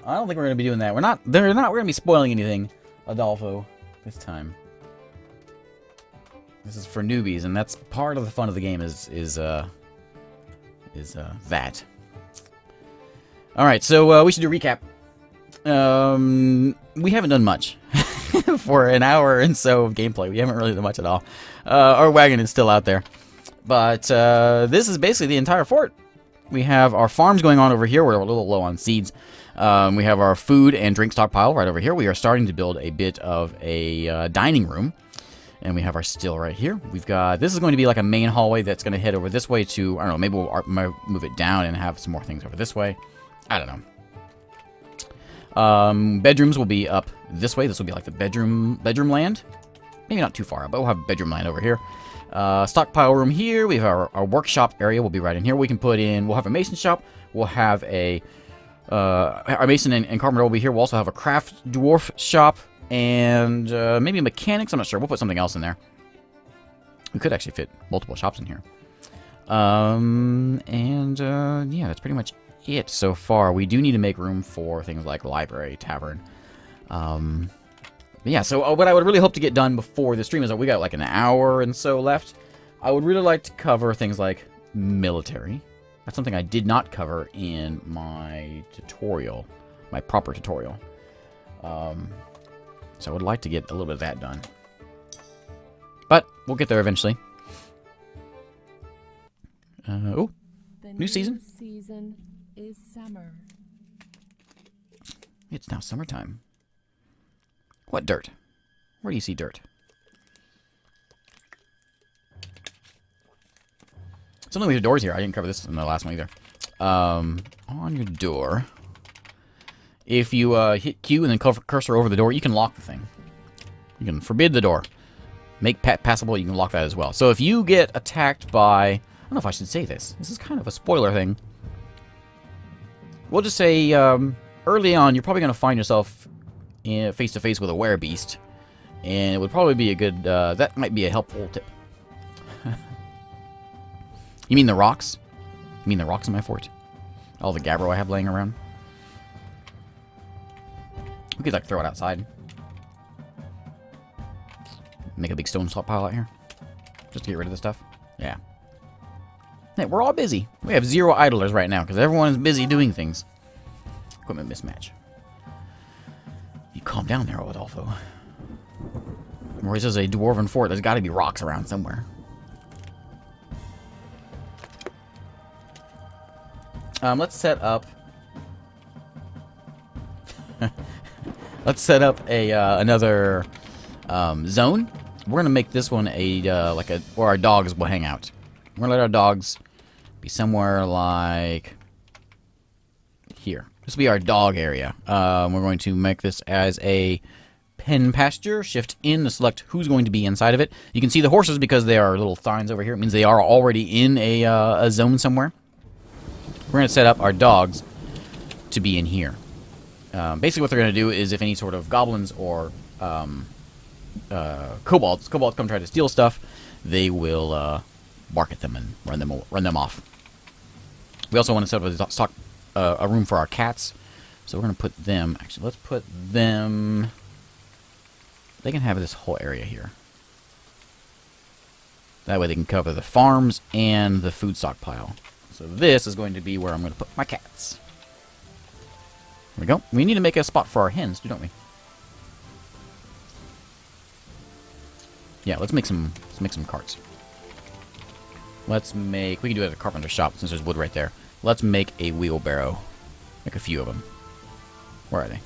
I don't think we're going to be doing that. We're not going to be spoiling anything, Adolfo, this time. This is for newbies, and that's part of the fun of the game is that. All right, so we should do a recap. We haven't done much for an hour and so of gameplay. We haven't really done much at all. Our wagon is still out there, but this is basically the entire fort. We have our farms going on over here. We're a little low on seeds. We have our food and drink stockpile right over here. We are starting to build a bit of a dining room. And we have our still right here. We've got, this is going to be like a main hallway that's going to head over this way to, I don't know, maybe we'll move it down and have some more things over this way. I don't know. Bedrooms will be up this way. This will be like the bedroom land. Maybe not too far up, but we'll have bedroom land over here. Stockpile room here. We have our workshop area will be right in here. We can put in, we'll have a mason shop. We'll have our mason and carpenter will be here. We'll also have a craft dwarf shop. And maybe mechanics, I'm not sure. We'll put something else in there. We could actually fit multiple shops in here. Yeah, that's pretty much it so far. We do need to make room for things like library, tavern. Yeah, so what I would really hope to get done before the stream is that we got like an hour and so left. I would really like to cover things like military. That's something I did not cover in my tutorial, my proper tutorial. So I would like to get a little bit of that done. But we'll get there eventually. Oh, new season. Season is summer. It's now summertime. What dirt? Where do you see dirt? Something with your doors here. I didn't cover this in the last one either. On your door. If you hit Q and then cursor over the door, you can lock the thing. You can forbid the door. Make passable, you can lock that as well. So if you get attacked by... I don't know if I should say this. This is kind of a spoiler thing. We'll just say, early on, you're probably going to find yourself face-to-face with a werebeast. And it would probably be a good... that might be a helpful tip. You mean the rocks? You mean the rocks in my fort? All the gabbro I have laying around? We could, like, throw it outside. Make a big stone stockpile out here. Just to get rid of this stuff. Yeah. Hey, we're all busy. We have 0 idlers right now, because everyone is busy doing things. Equipment mismatch. You calm down there, Adolfo. Where this is a dwarven fort, there's got to be rocks around somewhere. Let's set up... Let's set up a another zone. We're gonna make this one a where our dogs will hang out. We're gonna let our dogs be somewhere like here. This will be our dog area. We're going to make this as a pen pasture. Shift in to select who's going to be inside of it. You can see the horses because they are little signs over here. It means they are already in a zone somewhere. We're gonna set up our dogs to be in here. Basically what they're going to do is if any sort of goblins or kobolds come try to steal stuff, they will bark at them and run them off. We also want to set up a room for our cats. So we're going to put them... Actually, let's put them... They can have this whole area here. That way they can cover the farms and the food stockpile. So this is going to be where I'm going to put my cats. There we go. We need to make a spot for our hens, don't we? Yeah, let's make some carts. Let's make... We can do it at a carpenter shop since there's wood right there. Let's make a wheelbarrow. Make a few of them. Where are they?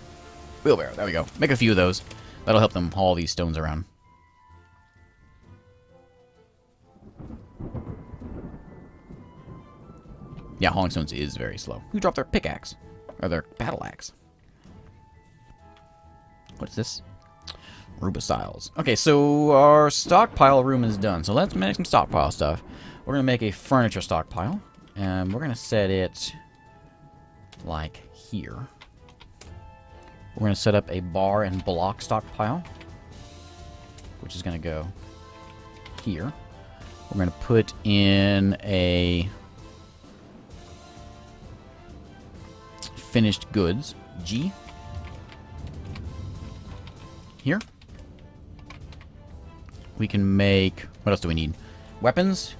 Wheelbarrow. There we go. Make a few of those. That'll help them haul these stones around. Yeah, hauling stones is very slow. Who dropped their pickaxe? Or their battle axe? What is this? Rubiciles. Okay, so our stockpile room is done. So let's make some stockpile stuff. We're going to make a furniture stockpile. And we're going to set it like here. We're going to set up a bar and block stockpile, which is going to go here. We're going to put in a finished goods. G. Here. We can make... What else do we need? Weapons.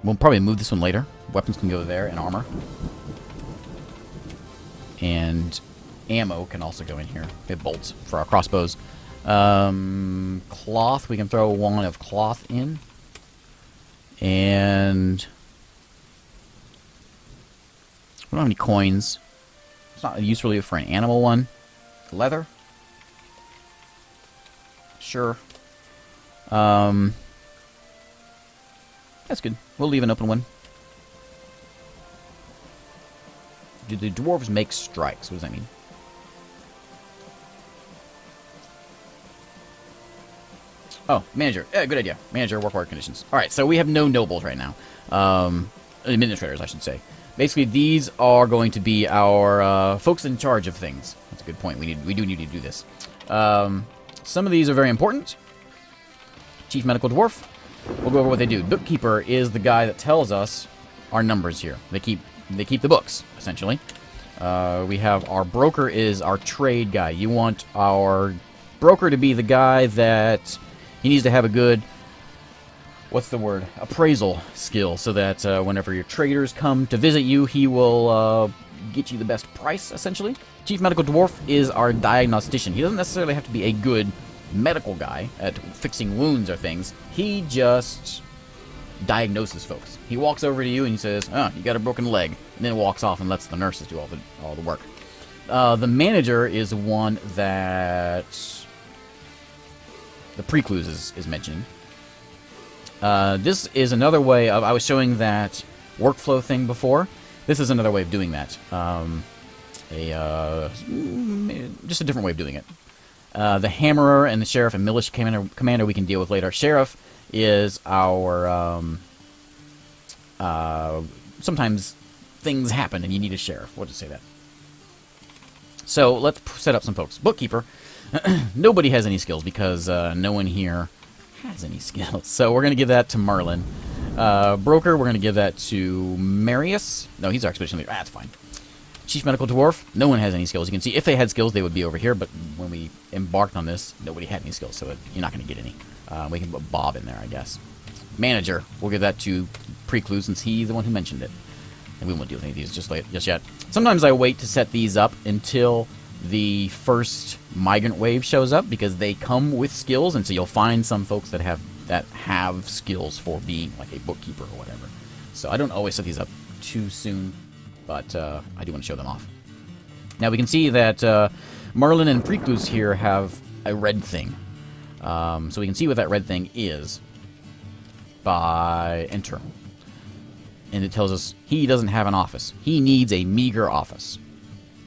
We'll probably move this one later. Weapons can go there, and armor. And ammo can also go in here. We have bolts for our crossbows. Cloth, we can throw one of cloth in. And... we don't have any coins. It's not useful for an animal one. Leather. Sure. That's good. We'll leave an open one. Do the dwarves make strikes? What does that mean? Oh, manager. Yeah, good idea. Manager, work conditions. Alright, so we have no nobles right now. Administrators, I should say. Basically, these are going to be our folks in charge of things. That's a good point. We do need to do this. Some of these are very important. Chief Medical Dwarf. We'll go over what they do. Bookkeeper is the guy that tells us our numbers here. They keep the books, essentially. We have our broker is our trade guy. You want our broker to be the guy that he needs to have a good, what's the word, appraisal skill, so that whenever your traders come to visit you, he will get you the best price, essentially. Chief Medical Dwarf is our diagnostician. He doesn't necessarily have to be a good medical guy at fixing wounds or things. He just diagnoses folks. He walks over to you and he says, "Oh, you got a broken leg," and then walks off and lets the nurses do all the work. The manager is the one that the precludes is mentioned. This is another way of... I was showing that workflow thing before. This is another way of doing that. Just a different way of doing it. The Hammerer and the Sheriff and Militia Commander we can deal with later. Sheriff is our... sometimes things happen and you need a sheriff. We'll just say that. So let's set up some folks. Bookkeeper. Nobody has any skills because no one here has any skills. So we're going to give that to Merlin. Broker, we're going to give that to Marius. No, he's our expedition leader. That's fine. Chief Medical Dwarf, no one has any skills. You can see if they had skills, they would be over here, but when we embarked on this, nobody had any skills, so you're not going to get any. We can put Bob in there, I guess. Manager, we'll give that to Preclude since he's the one who mentioned it. And we won't deal with any of these just yet. Sometimes I wait to set these up until the first migrant wave shows up because they come with skills, and so you'll find some folks that have skills for being like a bookkeeper or whatever. So I don't always set these up too soon, but I do want to show them off. Now we can see that Merlin and Preclude here have a red thing. So we can see what that red thing is by enter. And it tells us he doesn't have an office. He needs a meager office.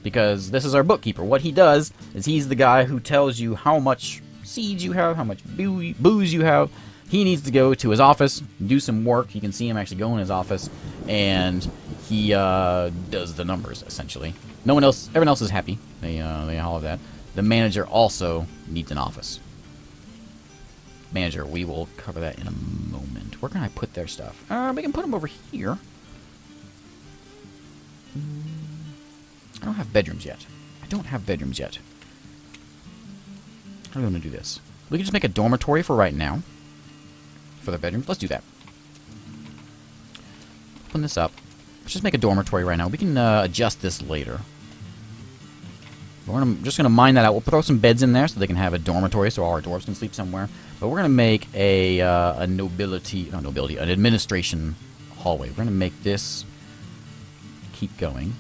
Because this is our bookkeeper. What he does is he's the guy who tells you how much seeds you have, how much booze you have. He needs to go to his office, do some work. You can see him actually go in his office, and he does the numbers, essentially. Everyone else is happy. They all of that. The manager also needs an office. Manager, we will cover that in a moment. Where can I put their stuff? We can put them over here. I don't have bedrooms yet. How do we want to do this? We can just make a dormitory for right now. For the bedrooms. Let's do that. Open this up. Let's just make a dormitory right now. We can adjust this later. We're just going to mine that out. We'll throw some beds in there so they can have a dormitory so all our dwarves can sleep somewhere. But we're going to make an administration hallway. We're going to make this keep going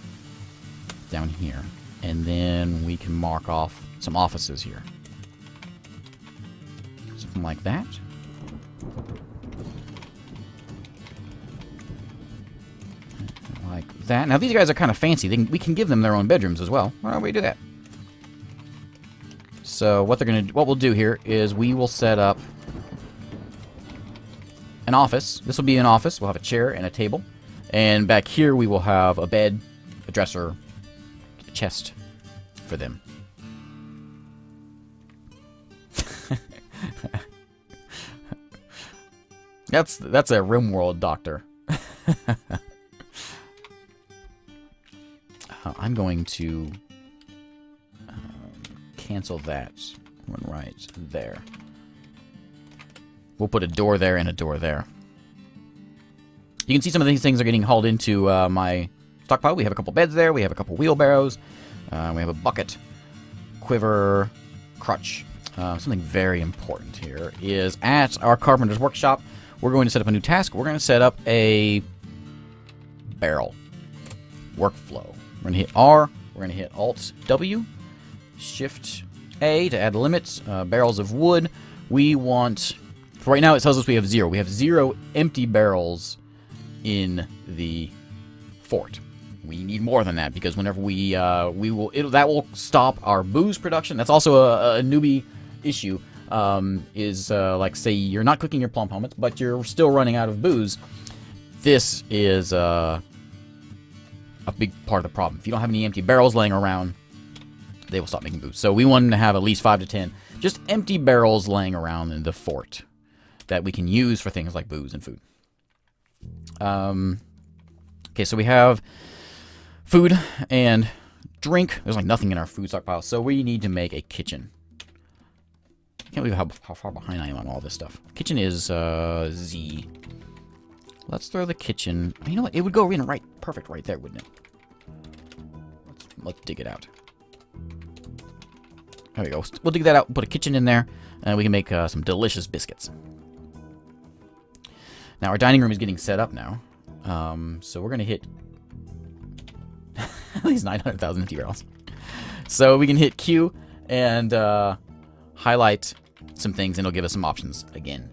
down here. And then we can mark off some offices here. Something like that. Like that. Now these guys are kind of fancy. We can give them their own bedrooms as well. Why don't we do that? So what we'll do here is we will set up an office. This will be an office. We'll have a chair and a table. And back here we will have a bed, a dresser, a chest for them. That's a RimWorld doctor. I'm going to cancel that one right there. We'll put a door there and a door there. You can see some of these things are getting hauled into my stockpile. We have a couple beds there. We have a couple wheelbarrows. We have a bucket, quiver, crutch. Something very important here is at our carpenter's workshop, we're going to set up a new task. We're going to set up a barrel workflow. We're going to hit R. We're going to hit Alt-W. Shift A to add the limits. Barrels of wood. We want... Right now it tells us we have 0. We have 0 empty barrels in the fort. We need more than that because whenever that will stop our booze production. That's also a newbie issue. Like say you're not cooking your plum helmets, but you're still running out of booze. This is a big part of the problem. If you don't have any empty barrels laying around, they will stop making booze. So we want to have at least 5 to 10 just empty barrels laying around in the fort that we can use for things like booze and food. Okay, so we have food and drink. There's like nothing in our food stockpile, so we need to make a kitchen. Can't believe how far behind I am on all this stuff. Kitchen is Z. Let's throw the kitchen. You know what? It would go in right, perfect right there, wouldn't it? Let's dig it out. There we go. We'll dig that out. Put a kitchen in there, and we can make some delicious biscuits. Now our dining room is getting set up now, so we're gonna hit at least 900,000 empty barrels. So we can hit Q and highlight some things, and it'll give us some options again.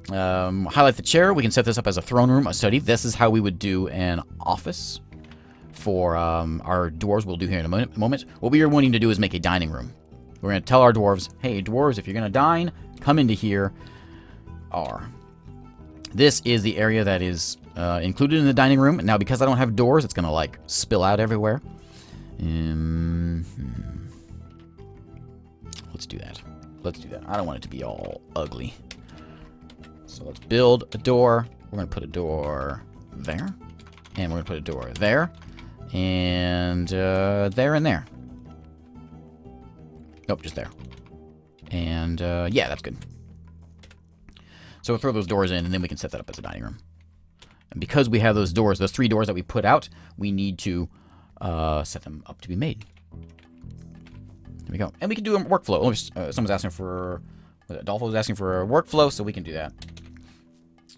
Highlight the chair. We can set this up as a throne room, a study. This is how we would do an office for our dwarves. We'll do here in a moment. What we are wanting to do is make a dining room. We're going to tell our dwarves, hey, dwarves, if you're going to dine, come into here. This is the area that is included in the dining room. Now, because I don't have doors, it's going to, like, spill out everywhere. Let's do that. Let's do that. I don't want it to be all ugly. So let's build a door. We're going to put a door there. And we're going to put a door there. And there and there. Nope, just there. And yeah, that's good. So we'll throw those doors in, and then we can set that up as a dining room. And because we have those doors, those 3 doors that we put out, we need to set them up to be made. There we go. And we can do a workflow. Someone's asking for... Adolfo was asking for a workflow, so we can do that.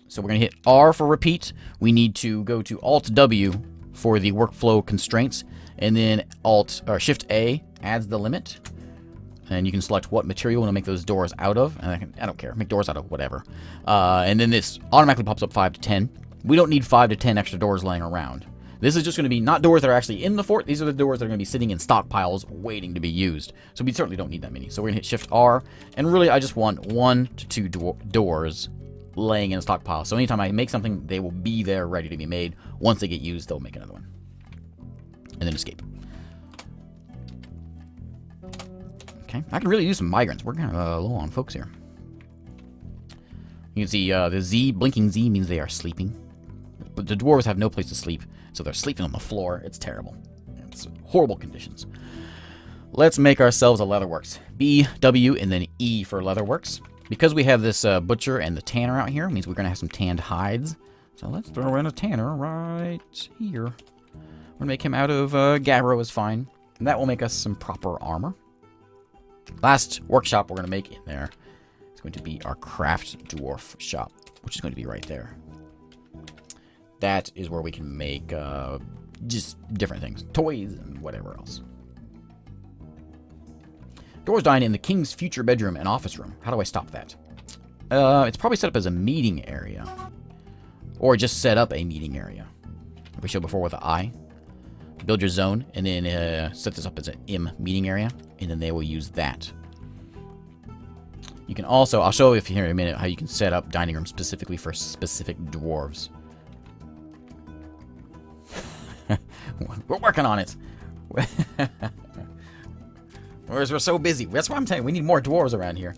So we're going to hit R for repeat. We need to go to Alt-W for the workflow constraints. And then Shift-A adds the limit. And you can select what material you want to make those doors out of. And I don't care. Make doors out of whatever. And then this automatically pops up 5 to 10. We don't need 5 to 10 extra doors laying around. This is just going to be not doors that are actually in the fort. These are the doors that are going to be sitting in stockpiles waiting to be used. So we certainly don't need that many. So we're going to hit Shift-R. And really, I just want 1 to 2 doors laying in a stockpile. So anytime I make something, they will be there ready to be made. Once they get used, they'll make another one. And then escape. Okay, I can really use some migrants. We're kind of low on folks here. You can see the Z, blinking Z means they are sleeping. But the dwarves have no place to sleep, so they're sleeping on the floor. It's terrible. It's horrible conditions. Let's make ourselves a leatherworks. B, W, and then E for leatherworks. Because we have this butcher and the tanner out here, means we're going to have some tanned hides. So let's throw in a tanner right here. We're going to make him out of gabbro is fine. And that will make us some proper armor. Last workshop we're going to make in there is going to be our craft dwarf shop, which is going to be right there. That is where we can make just different things. Toys and whatever else. Doors dine in the king's future bedroom and office room. How do I stop that? It's probably set up as a meeting area. Or just set up a meeting area. Like we showed before with the I. Build your zone, and then set this up as an M meeting area, and then they will use that. You can also, I'll show you here in a minute how you can set up dining room specifically for specific dwarves. We're working on it. We're so busy. That's why I'm telling you, we need more dwarves around here.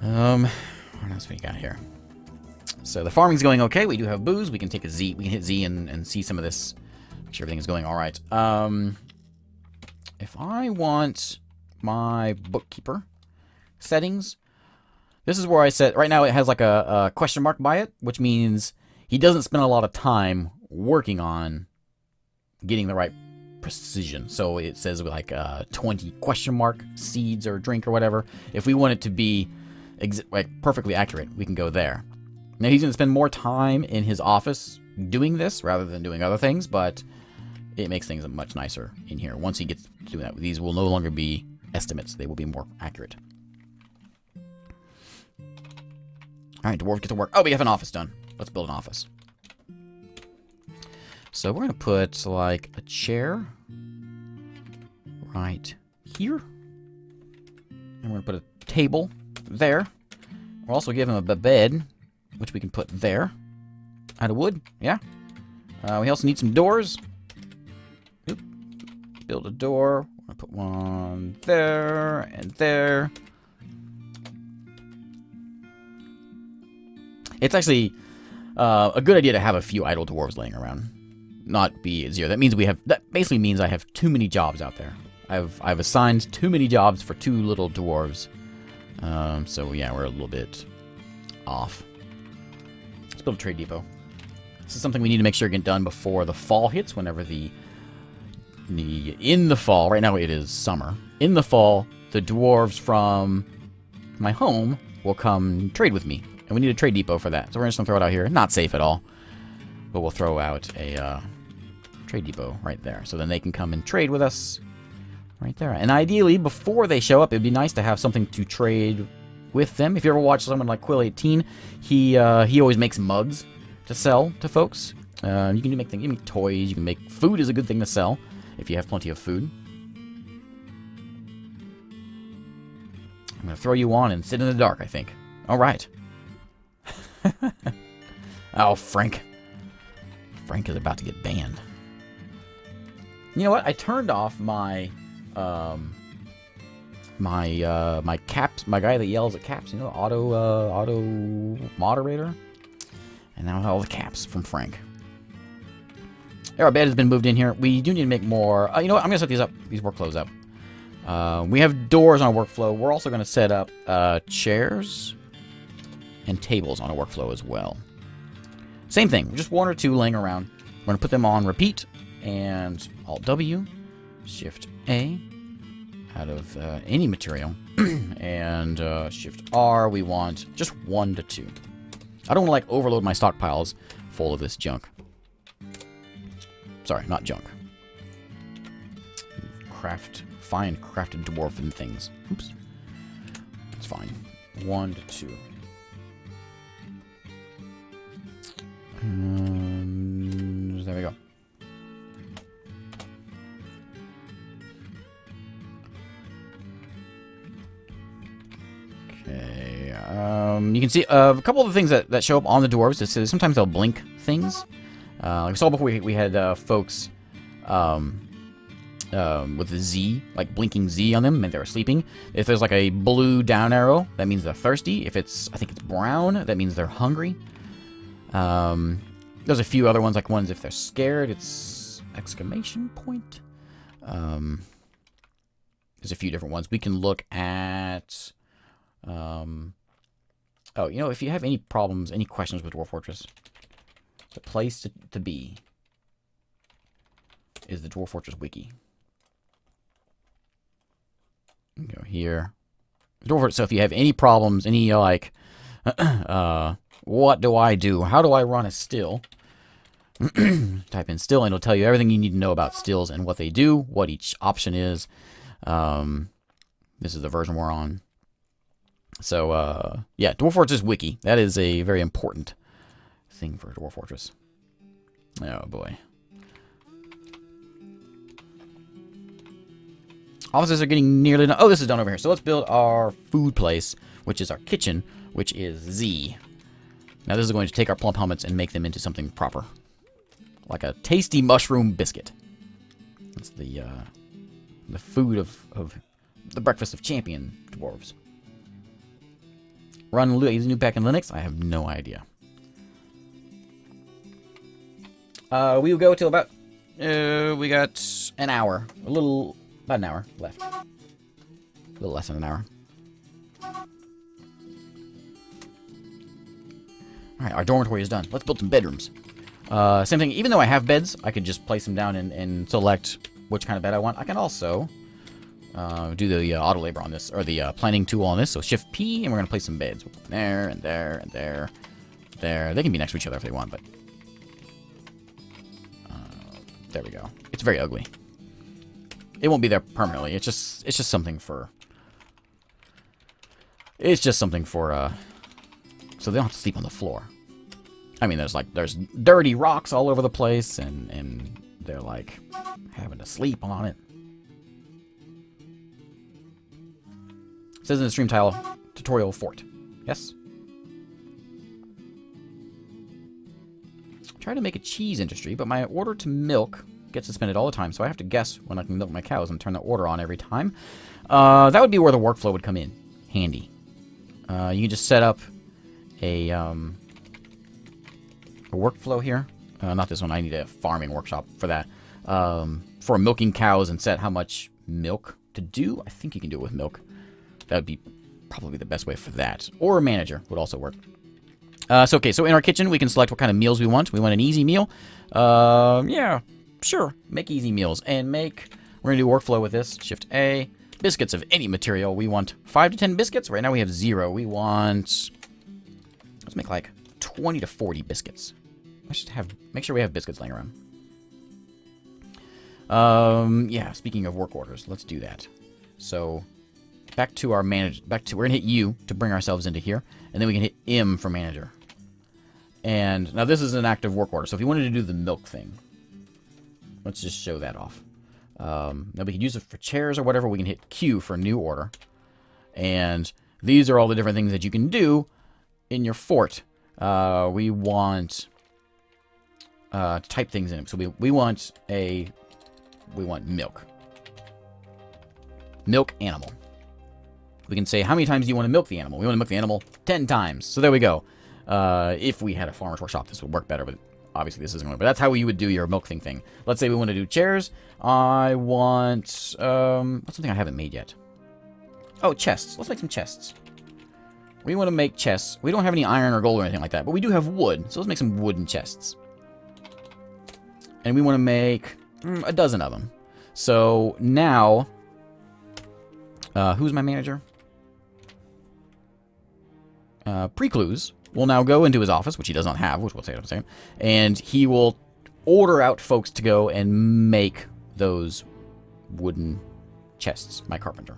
We're gonna That's what we got here. So the farming's going okay. We do have booze. We can take a Z. We can hit Z and see some of this. Make sure everything is going all right. If I want my bookkeeper settings, this is where I set. Right now it has like a question mark by it, which means he doesn't spend a lot of time working on getting the right precision. So it says like 20 question mark seeds or drink or whatever. If we want it to be like perfectly accurate, we can go there. Now he's going to spend more time in his office doing this rather than doing other things, but it makes things much nicer in here. Once he gets to doing that, these will no longer be estimates. They will be more accurate. All right, Dwarf, get to work. Oh, we have an office done. Let's build an office. So we're going to put like a chair right here. And we're going to put a table there. We'll also give him a bed, which we can put there. Out of wood, yeah. We also need some doors. Oop. Build a door. We're going to put one there and there. It's actually a good idea to have a few idle dwarves laying around. Not be zero. That means that basically means I have too many jobs out there. I've assigned too many jobs for too little dwarves. So yeah, we're a little bit off. Let's build a trade depot. This is something we need to make sure get done before the fall hits. Whenever in the fall, right now it is summer. In the fall, the dwarves from my home will come trade with me. And we need a trade depot for that. So we're just going to throw it out here. Not safe at all. But we'll throw out a trade depot right there. So then they can come and trade with us right there. And ideally, before they show up, it'd be nice to have something to trade with them. If you ever watch someone like Quill18, he always makes mugs to sell to folks. You can make things, you can make toys, you can make food is a good thing to sell if you have plenty of food. I'm going to throw you on and sit in the dark, I think. All right. Oh, Frank. Frank is about to get banned. You know what? I turned off my my caps, my guy that yells at caps, you know, auto moderator. And now all the caps from Frank. Our bed has been moved in here. We do need to make more. You know what? I'm going to set these up, these workflows up. We have doors on our workflow. We're also going to set up chairs and tables on a workflow as well. Same thing, just one or two laying around. We're going to put them on repeat, and Alt-W, Shift-A, out of any material, and Shift-R, we want just 1 to 2. I don't want to, like, overload my stockpiles full of this junk. Sorry, not junk. Find crafted dwarven things. Oops. It's fine. 1 to 2. There we go. Okay. You can see a couple of the things that show up on the dwarves. Is sometimes they'll blink things. Like we saw before, we had folks with a Z, like blinking Z on them, and they were sleeping. If there's like a blue down arrow, that means they're thirsty. If it's, I think it's brown, that means they're hungry. There's a few other ones, like ones if they're scared, it's exclamation point. There's a few different ones. We can look at, oh, you know, if you have any problems, any questions with Dwarf Fortress, the place to be is the Dwarf Fortress Wiki. You can go here. Dwarf Fortress, so if you have any problems, any, like, what do I do? How do I run a still? Type in still and it'll tell you everything you need to know about stills and what they do, what each option is. This is the version we're on. So, yeah, Dwarf Fortress Wiki. That is a very important thing for Dwarf Fortress. Oh, boy. Offices are getting nearly done. Oh, this is done over here. So let's build our food place, which is our kitchen, which is Z. Now this is going to take our plump helmets and make them into something proper. Like a tasty mushroom biscuit. That's the food of the breakfast of champion dwarves. Run use new pack in Linux? I have no idea. We will go till about... we got an hour. About an hour left. A little less than an hour. Alright, our dormitory is done. Let's build some bedrooms. Same thing, even though I have beds, I could just place them down and select which kind of bed I want. I can also do the auto labor on this, or the planning tool on this. So Shift P, and we're going to place some beds. We'll put there, and there, and there. There. They can be next to each other if they want, but... there we go. It's very ugly. It won't be there permanently. It's just something for... It's just something for, so they don't have to sleep on the floor. I mean, there's dirty rocks all over the place, and they're, like, having to sleep on it. It says in the stream title, tutorial fort. Yes? Try to make a cheese industry, but my order to milk gets suspended all the time, so I have to guess when I can milk my cows and turn the order on every time. That would be where the workflow would come in. Handy. You can just set up a workflow here. Not this one. I need a farming workshop for that. For milking cows and set how much milk to do. I think you can do it with milk. That would be probably the best way for that. Or a manager would also work. So in our kitchen, we can select what kind of meals we want. We want an easy meal. Yeah, sure. Make easy meals. And we're going to do workflow with this. Shift A. Biscuits of any material. We want 5 to 10 biscuits. Right now we have 0. We want... Let's make like 20 to 40 biscuits. Make sure we have biscuits laying around. Yeah, speaking of work orders, let's do that. So... Back to our manager. We're gonna hit U to bring ourselves into here, and then we can hit M for manager. And now this is an active work order. So if you wanted to do the milk thing, let's just show that off. Now we can use it for chairs or whatever. We can hit Q for new order, and these are all the different things that you can do in your fort. We want to type things in. So we want milk. Milk animal. We can say, how many times do you want to milk the animal? We want to milk the animal 10 times. So there we go. If we had a farmer's workshop, this would work better, but obviously this isn't going to. But that's how you would do your milk thing. Let's say we want to do chairs. I want, what's something I haven't made yet? Oh, chests. Let's make some chests. We want to make chests. We don't have any iron or gold or anything like that, but we do have wood. So let's make some wooden chests. And we want to make a dozen of them. So now, who's my manager? Preclues will now go into his office, which he does not have, which we'll say in a second, and he will order out folks to go and make those wooden chests, my carpenter.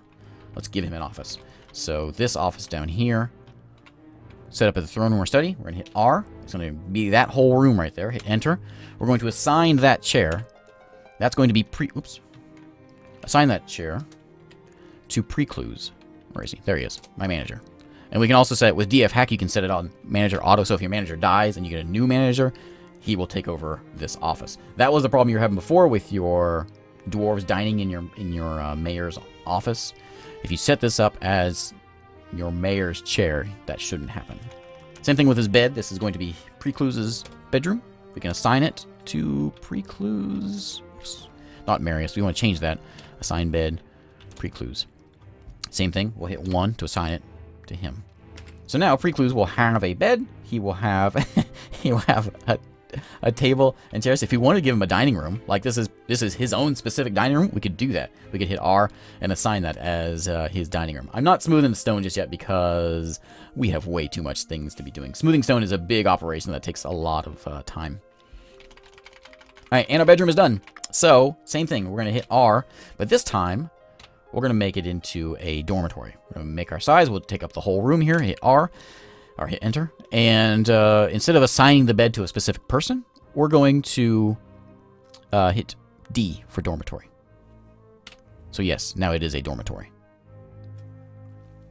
Let's give him an office. So this office down here, set up at the throne room or study. We're going to hit R. It's going to be that whole room right there. Hit enter. We're going to assign that chair. That's going to be assign that chair to Preclues. Where is he? There he is, my manager. And we can also set it with DF Hack. You can set it on manager auto. So if your manager dies and you get a new manager, he will take over this office. That was the problem you were having before with your dwarves dining in your mayor's office. If you set this up as your mayor's chair, that shouldn't happen. Same thing with his bed. This is going to be Precluse's bedroom. We can assign it to Precluse. Oops. Not Marius. We want to change that. Assign bed, Precluse. Same thing. We'll hit 1 to assign it to him. So now Precluse will have a bed. He will have a table and chairs. If you want to give him a dining room, like this is his own specific dining room, we could do that. We could hit R and assign that as his dining room. I'm not smoothing the stone just yet because we have way too much things to be doing. Smoothing stone is a big operation that takes a lot of time. All right, and our bedroom is done. So same thing. We're going to hit R, but this time we're going to make it into a dormitory. We're going to make our size. We'll take up the whole room here. Hit R, or hit enter. And instead of assigning the bed to a specific person, we're going to hit D for dormitory. So yes, now it is a dormitory.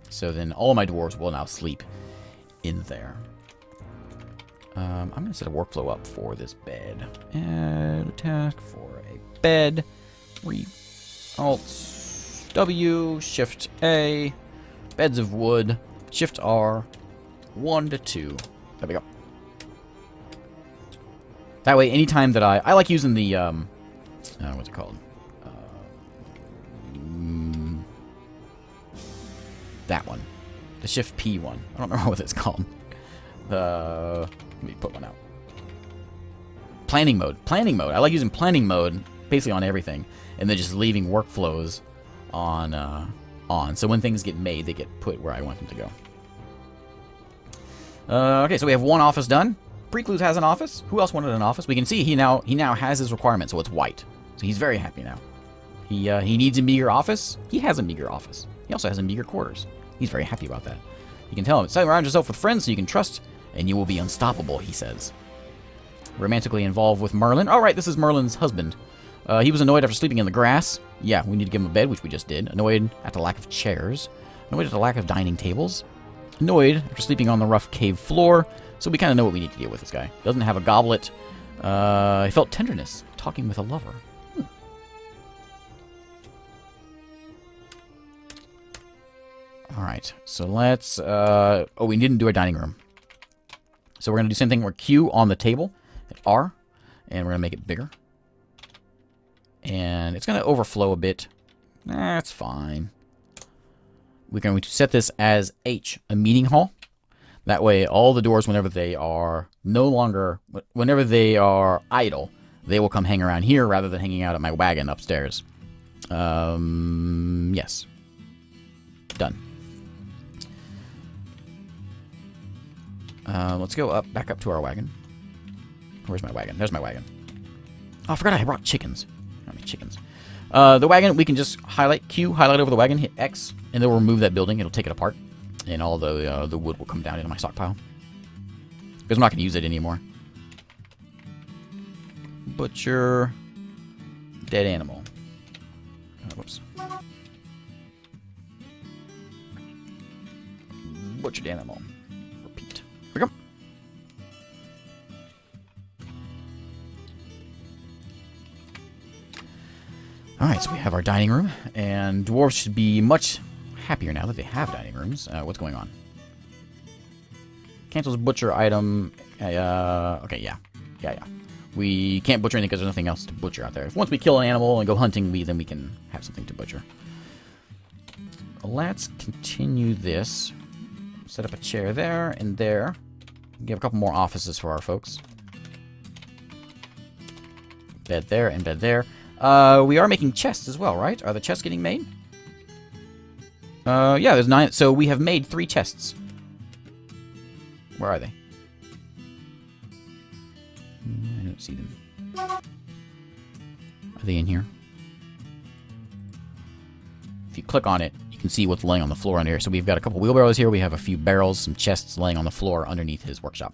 So then all my dwarves will now sleep in there. I'm going to set a workflow up for this bed. Add a task for a bed. Alt W, Shift A, beds of wood, Shift R, 1 to 2. There we go. That way, anytime that I like using the, what's it called? That one. The Shift P one. I don't remember what it's called. Let me put one out. Planning mode. Planning mode. I like using planning mode basically on everything, and then just leaving workflows on. So when things get made, they get put where I want them to go. Okay, so we have one office done. Precludes has an office. Who else wanted an office? We can see he now has his requirement, so it's white. So he's very happy now. He needs a meager office. He has a meager office. He also has a meager quarters. He's very happy about that. You can tell him, surround yourself with friends so you can trust, and you will be unstoppable, he says. Romantically involved with Merlin. All right, this is Merlin's husband. He was annoyed after sleeping in the grass. Yeah, we need to give him a bed, which we just did. Annoyed at the lack of chairs. Annoyed at the lack of dining tables. Annoyed after sleeping on the rough cave floor. So we kind of know what we need to deal with this guy. Doesn't have a goblet. He felt tenderness talking with a lover. Alright, so let's... we didn't do a dining room. So we're going to do the same thing. We're Q on the table. Hit R. And we're going to make it bigger. And it's going to overflow a bit. That's fine. We're going to set this as H, a meeting hall. That way, all the doors, whenever they are whenever they are idle, they will come hang around here rather than hanging out at my wagon upstairs. Yes. Done. Let's go back up to our wagon. Where's my wagon? There's my wagon. Oh, I forgot I brought chickens. I mean, chickens. The wagon, we can just highlight Q, highlight over the wagon, hit X, and then we'll remove that building. It'll take it apart, and all the wood will come down into my stockpile. Because I'm not going to use it anymore. Butcher. Dead animal. Whoops. Butchered animal. Repeat. Here we go. Alright, so we have our dining room, and dwarves should be much happier now that they have dining rooms. What's going on? Cancels butcher item. Okay, yeah. We can't butcher anything because there's nothing else to butcher out there. If once we kill an animal and go hunting, then we can have something to butcher. Let's continue this. Set up a chair there and there. Give a couple more offices for our folks. Bed there and bed there. We are making chests as well, right? Are the chests getting made? Yeah, there's 9. So we have made 3 chests. Where are they? I don't see them. Are they in here? If you click on it, you can see what's laying on the floor under here. So we've got a couple wheelbarrows here. We have a few barrels, some chests laying on the floor underneath his workshop.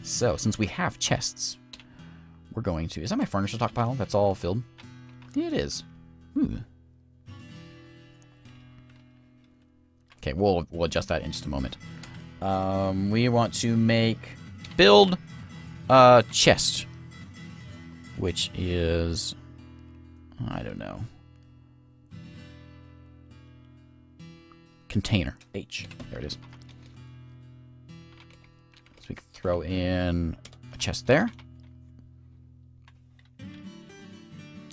So, since we have chests, we're going to... Is that my furniture stockpile? That's all filled? Yeah, it is. Ooh. Okay, we'll adjust that in just a moment. We want to build a chest, which is, I don't know, container, H, there it is. So we can throw in a chest there.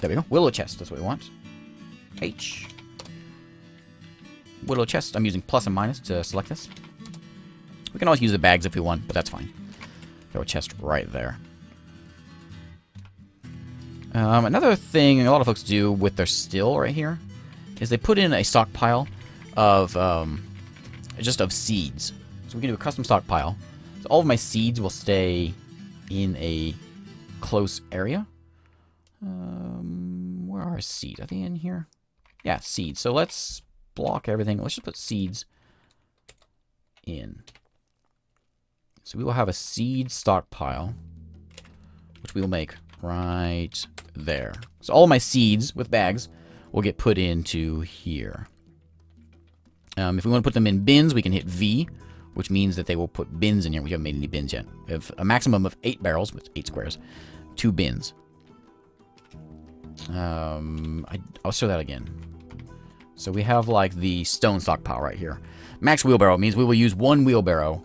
There we go, willow chest, that's what we want. H. Willow chest, I'm using plus and minus to select this. We can always use the bags if we want, but that's fine. Throw a chest right there. Another thing a lot of folks do with their still right here is they put in a stockpile of just of seeds. So we can do a custom stockpile. So all of my seeds will stay in a close area. Where are seeds? Are they in here? Yeah, seeds. So let's block everything. Let's just put seeds in. So we will have a seed stockpile, which we will make right there. So all of my seeds with bags will get put into here. If we want to put them in bins, we can hit V, which means that they will put bins in here. We haven't made any bins yet. We have a maximum of 8 barrels with 8 squares, 2 bins. I'll show that again. So we have like the stone stockpile right here. Max wheelbarrow means we will use one wheelbarrow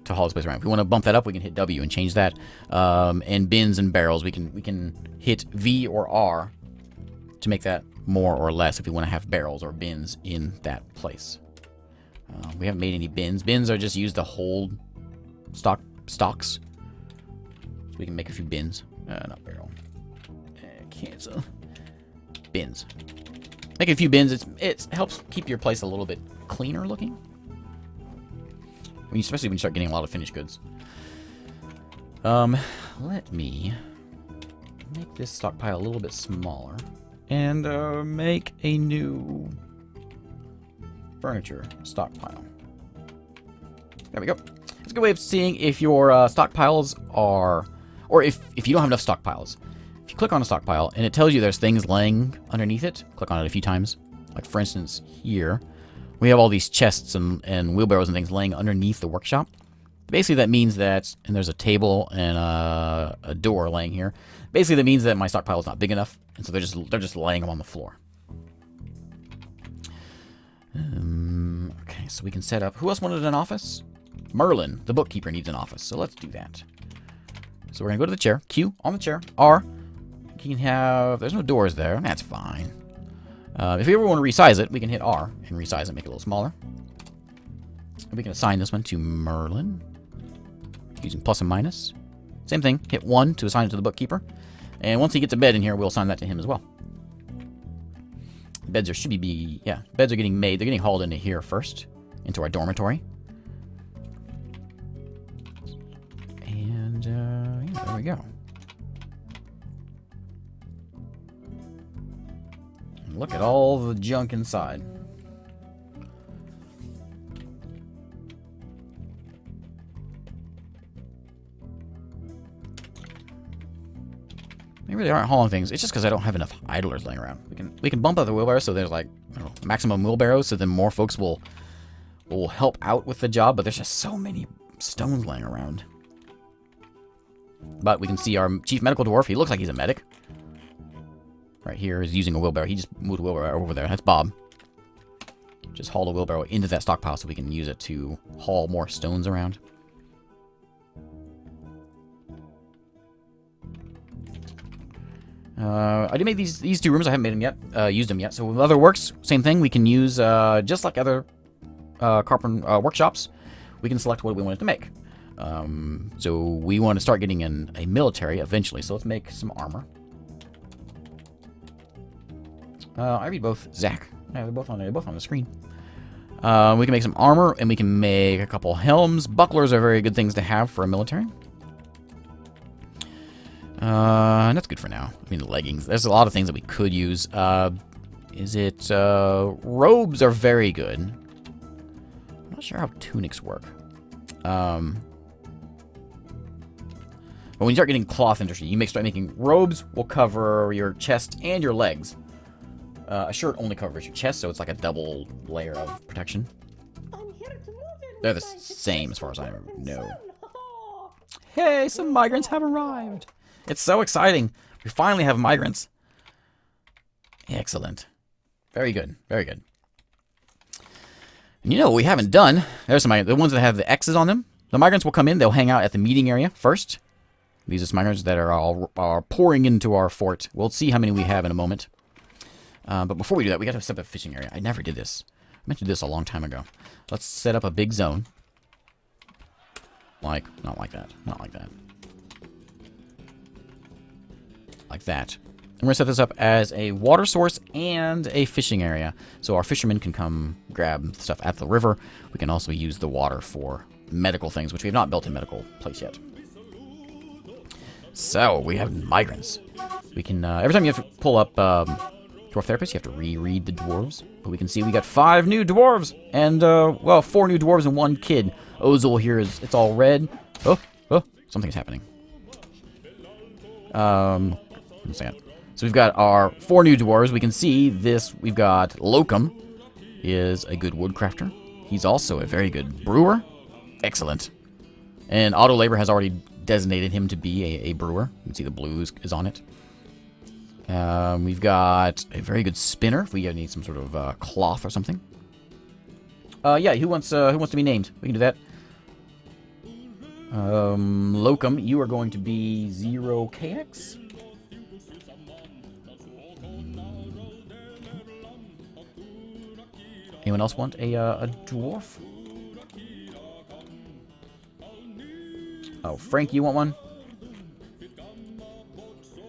to haul this place around. If we want to bump that up, we can hit W and change that. And bins and barrels, we can hit V or R to make that more or less if we want to have barrels or bins in that place. We haven't made any bins. Bins are just used to hold stocks. So we can make a few bins. Not barrel. Cancel. Bins. Make a few bins. It helps keep your place a little bit cleaner looking. Especially when you start getting a lot of finished goods. Let me make this stockpile a little bit smaller. And make a new furniture stockpile. There we go. It's a good way of seeing if your stockpiles are... Or if you don't have enough stockpiles. If you click on a stockpile and it tells you there's things laying underneath it, click on it a few times. Like for instance here, we have all these chests and wheelbarrows and things laying underneath the workshop. Basically that means that, and there's a table and a door laying here. Basically that means that my stockpile is not big enough, and so they're just laying them on the floor. Okay, so we can set up... Who else wanted an office? Merlin, the bookkeeper, needs an office, so let's do that. So we're going to go to the chair. Q, on the chair. R, you can have... There's no doors there. That's fine. If we ever want to resize it, we can hit R and resize it, make it a little smaller. And we can assign this one to Merlin. Using plus and minus. Same thing. Hit 1 to assign it to the bookkeeper. And once he gets a bed in here, we'll assign that to him as well. Beds beds are getting made. They're getting hauled into here first. Into our dormitory. And, yeah, there we go. And look at all the junk inside. They really aren't hauling things. It's just because I don't have enough idlers laying around. We can bump up the wheelbarrow so there's like, I don't know, maximum wheelbarrows, so then more folks will help out with the job. But there's just so many stones laying around. But we can see our chief medical dwarf. He looks like he's a medic. Right here is using a wheelbarrow. He just moved a wheelbarrow over there. That's Bob. Just haul the wheelbarrow into that stockpile so we can use it to haul more stones around. I did make these two rooms. I haven't made them yet. Used them yet. So with other works, same thing. We can use, just like other carpenter workshops, we can select what we want it to make. So we want to start getting in a military eventually. So let's make some armor. I read both. Zach. Yeah, they're both on the screen. We can make some armor, and we can make a couple helms. Bucklers are very good things to have for a military. And that's good for now. I mean, leggings. There's a lot of things that we could use. Robes are very good. I'm not sure how tunics work. But when you start getting cloth industry, you start making robes will cover your chest and your legs. A shirt only covers your chest, so it's like a double layer of protection. They're the same as far as I know. Hey, some migrants have arrived. It's so exciting. We finally have migrants. Excellent. Very good. Very good. And you know what we haven't done? There's the ones that have the X's on them. The migrants will come in. They'll hang out at the meeting area first. These are some migrants that are pouring into our fort. We'll see how many we have in a moment. But before we do that, we got to set up a fishing area. I never did this. I mentioned this a long time ago. Let's set up a big zone. Not like that. Not like that. Like that. And we're going to set this up as a water source and a fishing area. So our fishermen can come grab stuff at the river. We can also use the water for medical things, which we have not built a medical place yet. So, we have migrants. We can, every time you have to pull up Dwarf Therapist, you have to reread the dwarves. But we can see we got 5 new dwarves. And, 4 new dwarves and 1 kid. Ozil here it's all red. Oh, something's happening. One second. So we've got our 4 new dwarves. We can see this. We've got Locum. He is a good woodcrafter. He's also a very good brewer. Excellent. And Auto Labor has already designated him to be a brewer. You can see the blue is on it. We've got a very good spinner. If we need some sort of cloth or something. Yeah, who wants to be named? We can do that. Locum, you are going to be 0KX. Anyone else want a dwarf? Oh, Frank, you want one?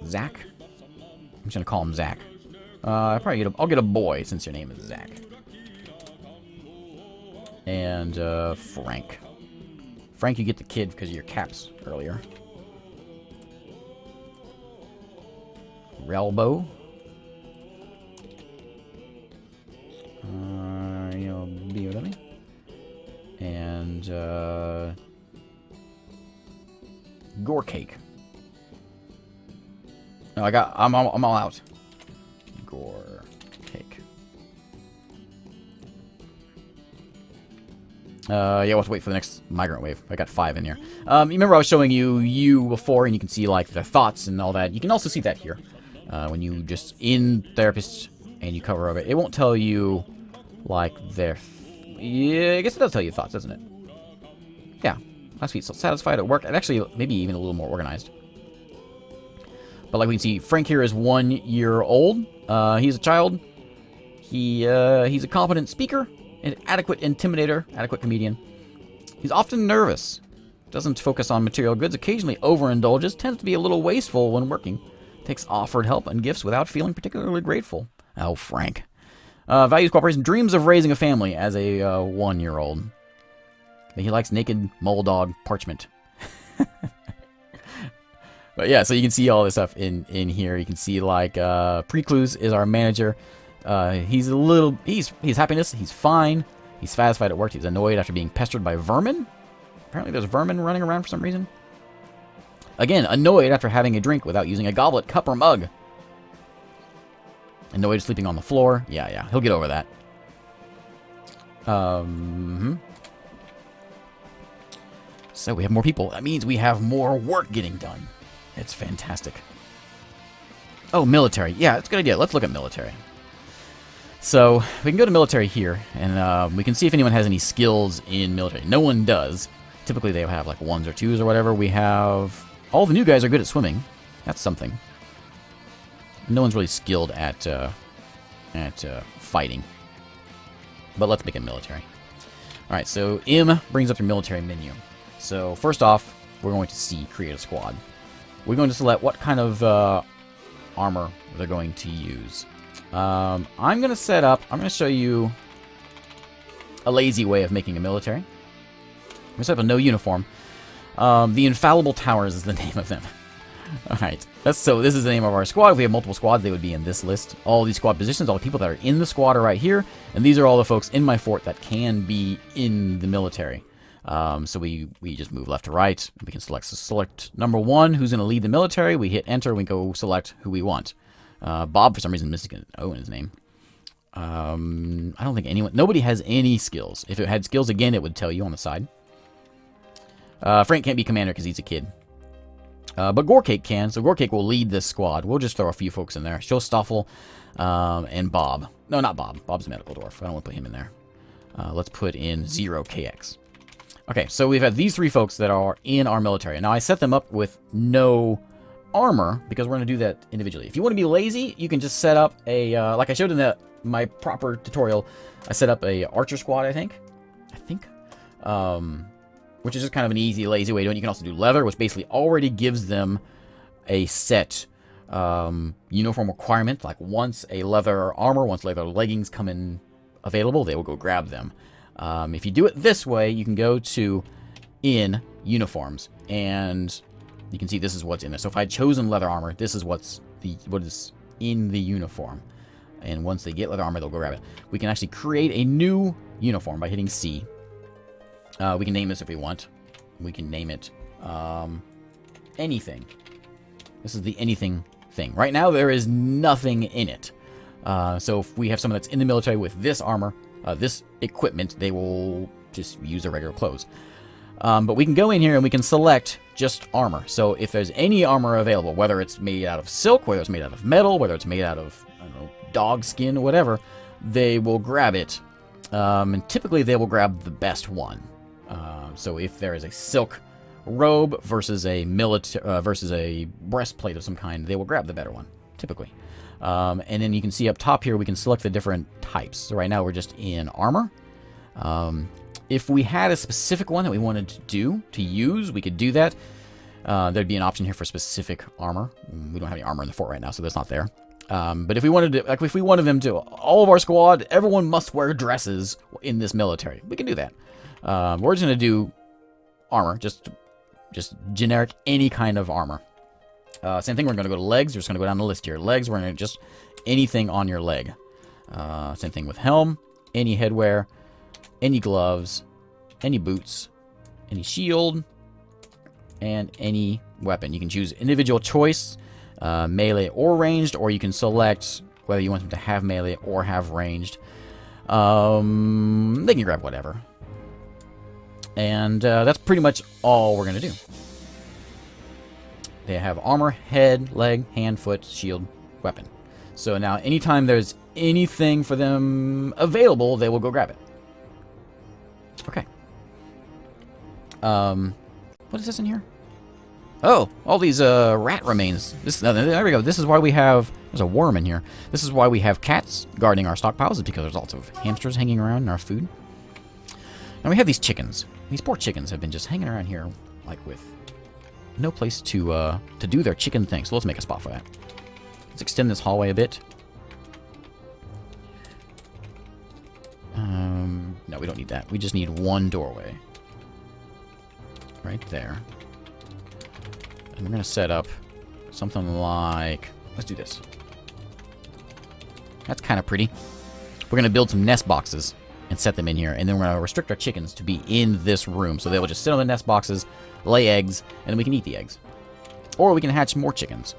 Zach? I'm just gonna call him Zach. I'll get a boy since your name is Zach. And Frank. Frank, you get the kid because of your caps earlier. Relbo. You'll be with me. And Gore Cake. No, I'm all out. Gore Cake. Yeah, we'll have to wait for the next migrant wave. I got 5 in here. You remember I was showing you before, and you can see like their thoughts and all that. You can also see that here when you just in therapist and you cover over it. It won't tell you like their. Yeah, I guess it does tell you thoughts, doesn't it? Yeah, last week, so satisfied at work. And actually, maybe even a little more organized. But like we can see, Frank here is 1 year old. He's a child. He's a competent speaker, an adequate intimidator, adequate comedian. He's often nervous. Doesn't focus on material goods. Occasionally overindulges. Tends to be a little wasteful when working. Takes offered help and gifts without feeling particularly grateful. Oh, Frank. Values cooperation. Dreams of raising a family as a 1-year-old. He likes naked mole dog parchment. But yeah, so you can see all this stuff in here. You can see like Precluse is our manager. He's happiness. He's fine. He's satisfied at work. He's annoyed after being pestered by vermin. Apparently there's vermin running around for some reason. Again, annoyed after having a drink without using a goblet, cup, or mug. Annoyed sleeping on the floor. Yeah, he'll get over that. So we have more people. That means we have more work getting done. It's fantastic. Oh, military. Yeah, it's a good idea. Let's look at military. So we can go to military here, and we can see if anyone has any skills in military. No one does. Typically they have like 1s or 2s or whatever. We have... all the new guys are good at swimming. That's something. No one's really skilled at fighting. But let's make it military. Alright, so M brings up your military menu. So first off, we're going to C, create a squad. We're going to select what kind of armor they're going to use. I'm going to show you a lazy way of making a military. I'm going to set up a no uniform. The Infallible Towers is the name of them. Alright, so this is the name of our squad. If we have multiple squads, they would be in this list. All these squad positions, all the people that are in the squad are right here. And these are all the folks in my fort that can be in the military. So we just move left to right. We can select number 1, who's going to lead the military. We hit enter. We go select who we want. Bob, for some reason, missing an O in his name. I don't think nobody has any skills. If it had skills, again, it would tell you on the side. Frank can't be commander because he's a kid. But Gorecake can, so Gorecake will lead this squad. We'll just throw a few folks in there. Showstoffel, and Bob. No, not Bob. Bob's a medical dwarf. I don't want to put him in there. Let's put in 0KX. Okay, so we've had these 3 folks that are in our military. Now, I set them up with no armor because we're going to do that individually. If you want to be lazy, you can just set up a, like I showed in my proper tutorial, I set up a archer squad, I think. Which is just kind of an easy, lazy way to do it. You can also do leather, which basically already gives them a set uniform requirement. Like once a leather armor, once leather leggings come in available, they will go grab them. If you do it this way, you can go to in uniforms, and you can see this is what's in there. So if I had chosen leather armor, this is what is in the uniform. And once they get leather armor, they'll go grab it. We can actually create a new uniform by hitting C. We can name this if we want. We can name it anything. This is the anything thing. Right now, there is nothing in it. So if we have someone that's in the military with this armor, this equipment, they will just use their regular clothes. But we can go in here and we can select just armor. So if there's any armor available, whether it's made out of silk, whether it's made out of metal, whether it's made out of, I don't know, dog skin or whatever, they will grab it. And typically they will grab the best one. So if there is a silk robe versus a versus a breastplate of some kind, they will grab the better one, typically. And then you can see up top here, we can select the different types. So right now we're just in armor. If we had a specific one that we wanted to use, we could do that. There'd be an option here for specific armor. We don't have any armor in the fort right now, so that's not there. But if we wanted to, like, if we wanted them to, all of our squad, everyone must wear dresses in this military. We can do that. We're just going to do armor, just generic, any kind of armor. Same thing, we're going to go to legs. We're just going to go down the list here. Legs, we're going to just anything on your leg. Same thing with helm, any headwear, any gloves, any boots, any shield, and any weapon. You can choose individual choice, melee or ranged, or you can select whether you want them to have melee or have ranged. They can grab whatever. And that's pretty much all we're going to do. They have armor, head, leg, hand, foot, shield, weapon. So now anytime there's anything for them available, they will go grab it. Okay. What is this in here? Oh, all these rat remains. There we go. This is why we have... There's a worm in here. This is why we have cats guarding our stockpiles, is because there's lots of hamsters hanging around in our food. Now we have these chickens. These poor chickens have been just hanging around here, like, with no place to do their chicken thing. So let's make a spot for that. Let's extend this hallway a bit. No, we don't need that. We just need one doorway. Right there. And we're going to set up something like... Let's do this. That's kind of pretty. We're going to build some nest boxes and set them in here. And then we're going to restrict our chickens to be in this room. So they will just sit on the nest boxes, lay eggs, and then we can eat the eggs. Or we can hatch more chickens.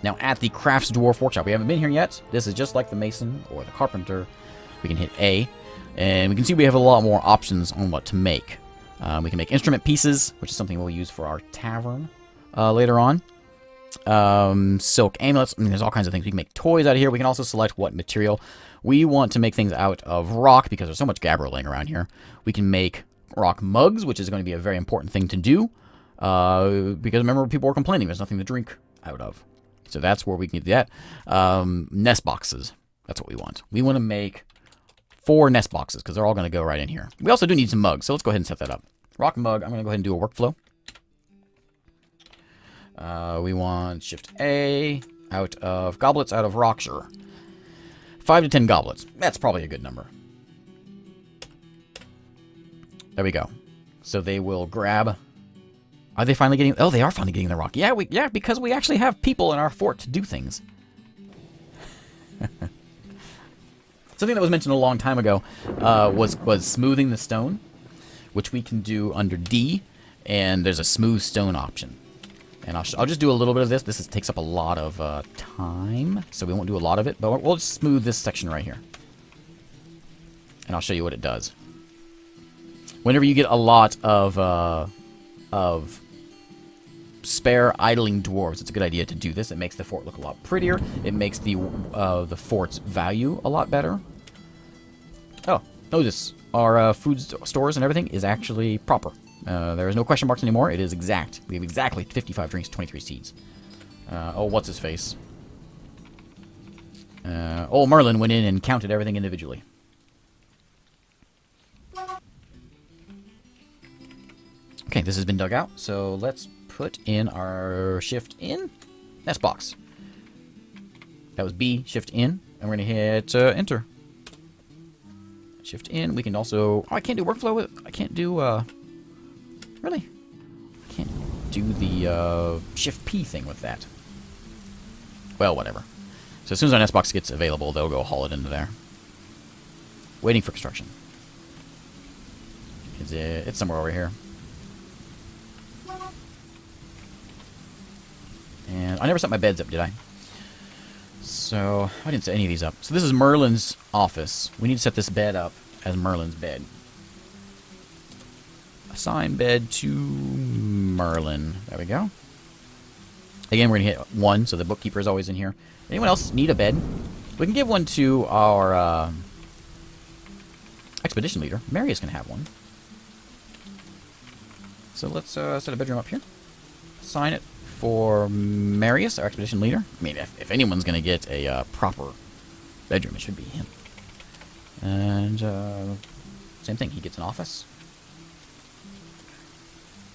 Now, at the Crafts Dwarf Workshop, we haven't been here yet. This is just like the Mason or the Carpenter. We can hit A, and we can see we have a lot more options on what to make. We can make instrument pieces, which is something we'll use for our tavern later on. Silk amulets. I mean, there's all kinds of things. We can make toys out of here. We can also select what material. We want to make things out of rock because there's so much gabbro laying around here. We can make rock mugs, which is going to be a very important thing to do. Because remember, people were complaining there's nothing to drink out of. So that's where we can get that. Nest boxes. That's what we want. We want to make 4 nest boxes because they're all going to go right in here. We also do need some mugs, so let's go ahead and set that up. Rock mug, I'm going to go ahead and do a workflow. We want Shift A out of goblets, out of rock, sure. 5 to 10 goblets. That's probably a good number. There we go. So they will grab... Are they finally getting... Oh, they are finally getting the rock. Yeah, because we actually have people in our fort to do things. Something that was mentioned a long time ago was smoothing the stone, which we can do under D, and there's a smooth stone option. And I'll just do a little bit of this. This takes up a lot of time, so we won't do a lot of it, but we'll just smooth this section right here. And I'll show you what it does. Whenever you get a lot of spare idling dwarves, it's a good idea to do this. It makes the fort look a lot prettier. It makes the fort's value a lot better. Oh, notice our food stores and everything is actually proper. There is no question marks anymore. It is exact. We have exactly 55 drinks, 23 seeds. Oh, what's his face? Old Merlin went in and counted everything individually. Okay, this has been dug out, so let's put in our shift in nest box. That was B, shift in, and we're going to hit enter. Shift in. We can also... Oh, I can't do workflow with... I can't do... Really? I can't do the shift P thing with that. Well, whatever. So as soon as our nest box gets available, they'll go haul it into there. Waiting for construction. It's somewhere over here. And I never set my beds up, did I? So, I didn't set any of these up. So this is Merlin's office. We need to set this bed up as Merlin's bed. Assign bed to Merlin. There we go. Again, we're going to hit 1, so the bookkeeper is always in here. Anyone else need a bed? We can give one to our expedition leader. Marius can have one. So let's set a bedroom up here. Assign it for Marius, our expedition leader. I mean, if anyone's going to get a proper bedroom, it should be him. And same thing, he gets an office.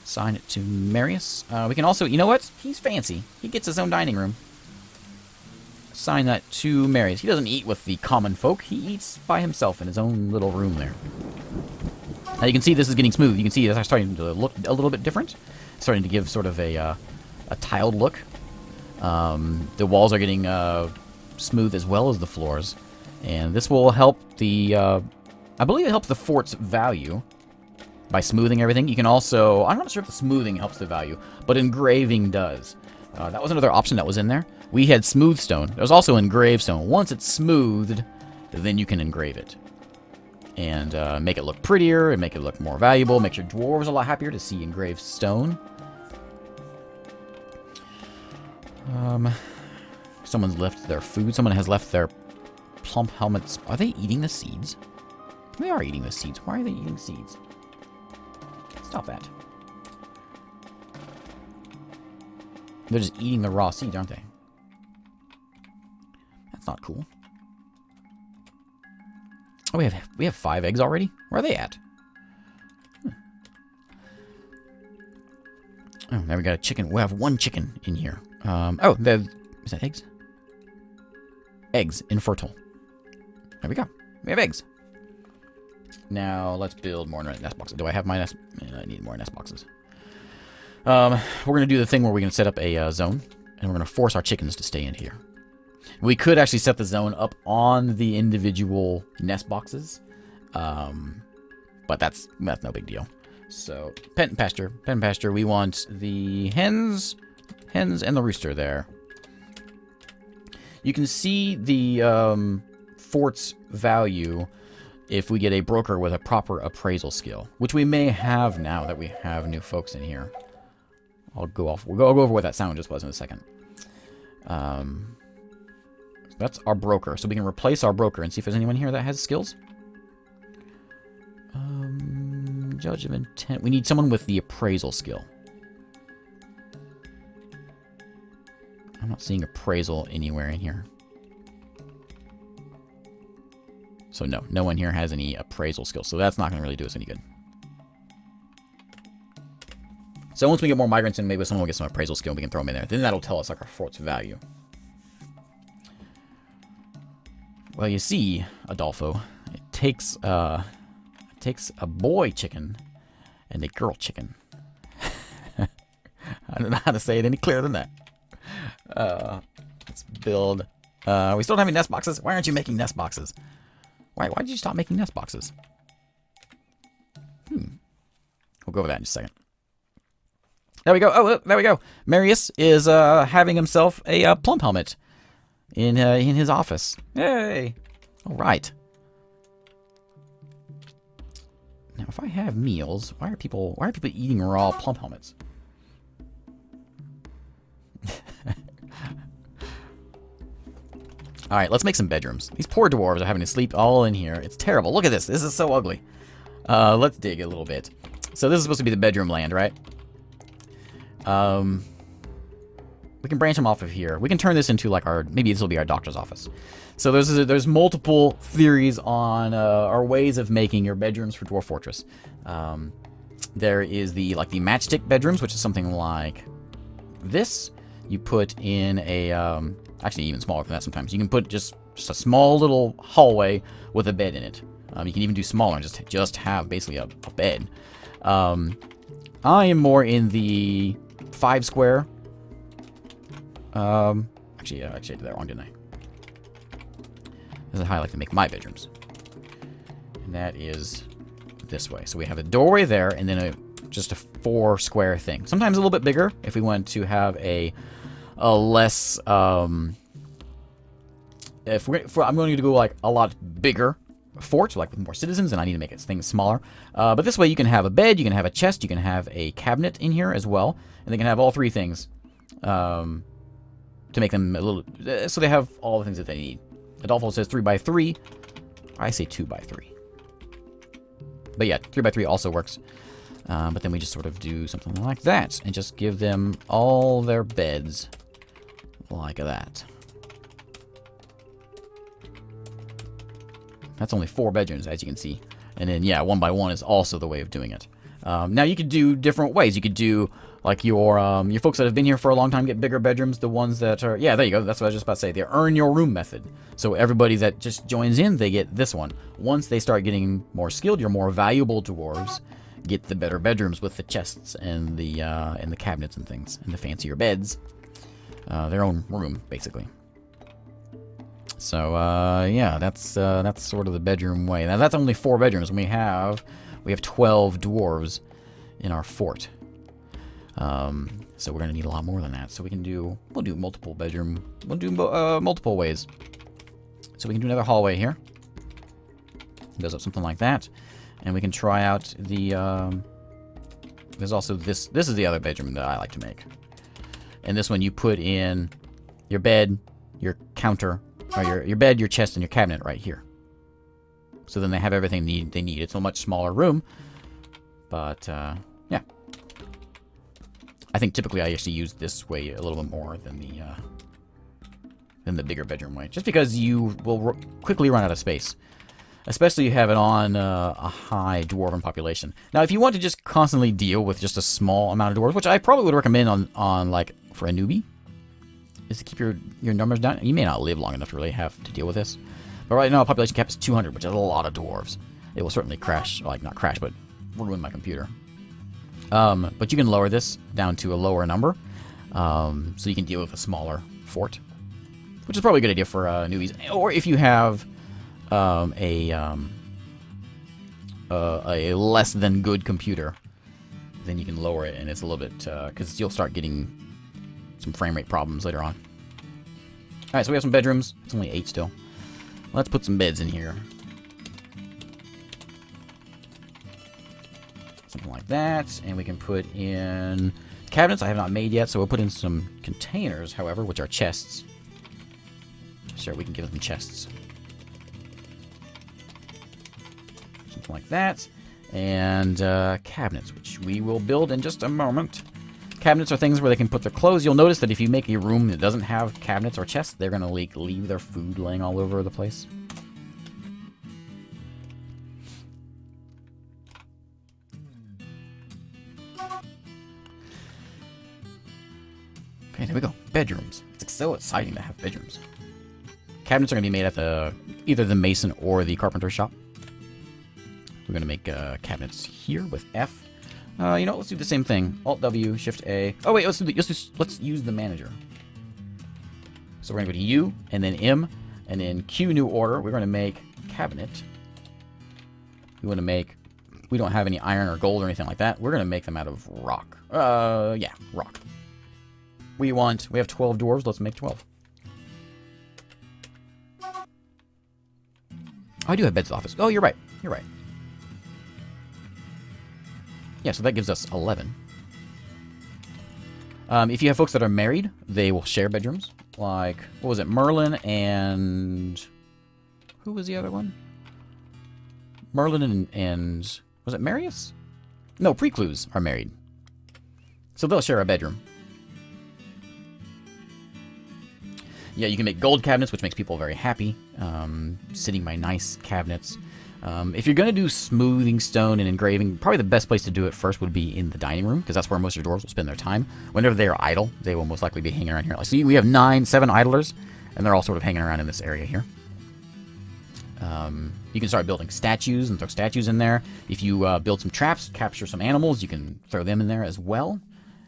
Assign it to Marius. We can also, you know what? He's fancy. He gets his own dining room. Assign that to Marius. He doesn't eat with the common folk. He eats by himself in his own little room there. Now you can see this is getting smooth. You can see it's starting to look a little bit different. It's starting to give sort of a tiled look. The walls are getting smooth as well as the floors. And this will help the... I believe it helps the fort's value by smoothing everything. You can also... I'm not sure if the smoothing helps the value, but engraving does. That was another option that was in there. We had smooth stone. There's also engraved stone. Once it's smoothed, then you can engrave it. And make it look prettier and make it look more valuable. Makes your dwarves a lot happier to see engraved stone. Someone's left their food. Someone has left their plump helmets. Are they eating the seeds? They are eating the seeds. Why are they eating seeds? Stop that. They're just eating the raw seeds, aren't they? That's not cool. Oh, we have 5 eggs already? Where are they at? Oh, now we got a chicken. We have 1 chicken in here. Oh, is that eggs? Eggs, infertile. There we go. We have eggs. Now, let's build more nest boxes. Do I have my nest? I need more nest boxes. We're going to do the thing where we're going to set up a zone, and we're going to force our chickens to stay in here. We could actually set the zone up on the individual nest boxes, but that's no big deal. So, pet and pasture. Pet and pasture, we want the hens and the rooster there. You can see the fort's value if we get a broker with a proper appraisal skill, which we may have now that we have new folks in here. I'll go over what that sound just was in a second. That's our broker, so we can replace our broker and see if there's anyone here that has skills. Judge of intent. We need someone with the appraisal skill. I'm not seeing appraisal anywhere in here. So no one here has any appraisal skills, so that's not going to really do us any good. So once we get more migrants in, maybe someone will get some appraisal skill and we can throw them in there. Then that'll tell us like our fort's value. Well, you see, Adolfo, it takes a boy chicken and a girl chicken. I don't know how to say it any clearer than that. Let's build. We still don't have any nest boxes. Why aren't you making nest boxes? Why did you stop making nest boxes? We'll go over that in just a second. There we go. Oh, there we go. Marius is having himself a plump helmet in his office. Yay! All right. Now, if I have meals, why are people eating raw plump helmets? All right, let's make some bedrooms. These poor dwarves are having to sleep all in here. It's terrible. Look at this. This is so ugly. Let's dig a little bit. So this is supposed to be the bedroom land, right? We can branch them off of here. We can turn this into like maybe this will be our doctor's office. So there's multiple theories on our ways of making your bedrooms for Dwarf Fortress. There is the matchstick bedrooms, which is something like this. You put in a actually even smaller than that sometimes. You can put just a small little hallway with a bed in it. You can even do smaller and just have basically a bed. I am more in the 5 square. Actually, I did that wrong, didn't I? This is how I like to make my bedrooms. And that is this way. So we have a doorway there, and then just a 4 square thing. Sometimes a little bit bigger if we want to have a less. I'm going to go like a lot bigger fort, like with more citizens, and I need to make things smaller. But this way you can have a bed, you can have a chest, you can have a cabinet in here as well, and they can have all three things to make them a little... so they have all the things that they need. Adolfo says 3x3. I say 2x3. But yeah, 3x3 also works. But then we just sort of do something like that and just give them all their beds like that. That's only 4 bedrooms, as you can see. And then, yeah, 1x1 is also the way of doing it. Now, you could do different ways. You could do, like, your folks that have been here for a long time get bigger bedrooms. The ones that are... Yeah, there you go. That's what I was just about to say. The earn your room method. So everybody that just joins in, they get this one. Once they start getting more skilled, your more valuable dwarves get the better bedrooms with the chests and the cabinets and things. And the fancier beds. Their own room, basically. So, yeah, that's sort of the bedroom way. Now, that's only 4 bedrooms. We have 12 dwarves in our fort. So we're going to need a lot more than that. So we'll do multiple bedroom, we'll do multiple ways. So we can do another hallway here. It goes up something like that. And we can try out the, there's also this is the other bedroom that I like to make. And this one you put in your bed, your counter, or your bed, your chest, and your cabinet right here. So then they have everything they need. It's a much smaller room. But, yeah. I think typically I actually use this way a little bit more than the bigger bedroom way. Just because you will quickly run out of space. Especially if you have it on a high dwarven population. Now, if you want to just constantly deal with just a small amount of dwarves, which I probably would recommend on like, for a newbie, is to keep your numbers down. You may not live long enough to really have to deal with this. But right now, population cap is 200, which is a lot of dwarves. It will certainly crash, like not crash, but ruin my computer. But you can lower this down to a lower number, so you can deal with a smaller fort, which is probably a good idea for newbies. Or if you have a less than good computer, then you can lower it, and it's a little bit because you'll start getting some frame rate problems later on. All right, so we have some bedrooms. It's only 8 still. Let's put some beds in here. Something like that. And we can put in cabinets I have not made yet, so we'll put in some containers, however, which are chests. Sure, we can give them chests. Something like that. And cabinets, which we will build in just a moment. Cabinets are things where they can put their clothes. You'll notice that if you make a room that doesn't have cabinets or chests, they're going to leave their food laying all over the place. Okay, there we go. Bedrooms. It's so exciting to have bedrooms. Cabinets are going to be made at either the mason or the carpenter shop. We're going to make cabinets here with F. You know, let's do the same thing. Alt W, Shift A. Oh wait, let's use the manager. So we're gonna go to U and then M and then Q new order. We're gonna make cabinet. We don't have any iron or gold or anything like that. We're gonna make them out of rock. Yeah, rock. We have 12 dwarves. Let's make 12. Oh, I do have beds office. Oh, you're right. You're right. Yeah, so that gives us 11. If you have folks that are married, they will share bedrooms. Like, what was it? Merlin and... Who was the other one? Merlin and was it Marius? No, Preclues are married. So they'll share a bedroom. Yeah, you can make gold cabinets, which makes people very happy. Sitting by nice cabinets. If you're going to do smoothing stone and engraving, probably the best place to do it first would be in the dining room, because that's where most of your dwarves will spend their time. Whenever they are idle, they will most likely be hanging around here. Like, see, we have 7 idlers, and they're all sort of hanging around in this area here. You can start building statues and throw statues in there. If you build some traps, capture some animals, you can throw them in there as well.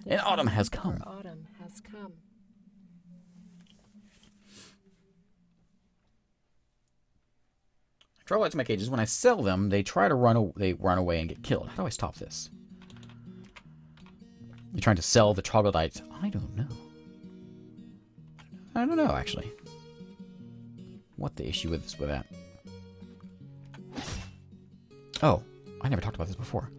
And autumn has come. Autumn has come. Troglodytes in my cages, when I sell them, they run away and get killed. How do I stop this? You're trying to sell the troglodytes. I don't know. I don't know, actually. What the issue is with that? Oh, I never talked about this before.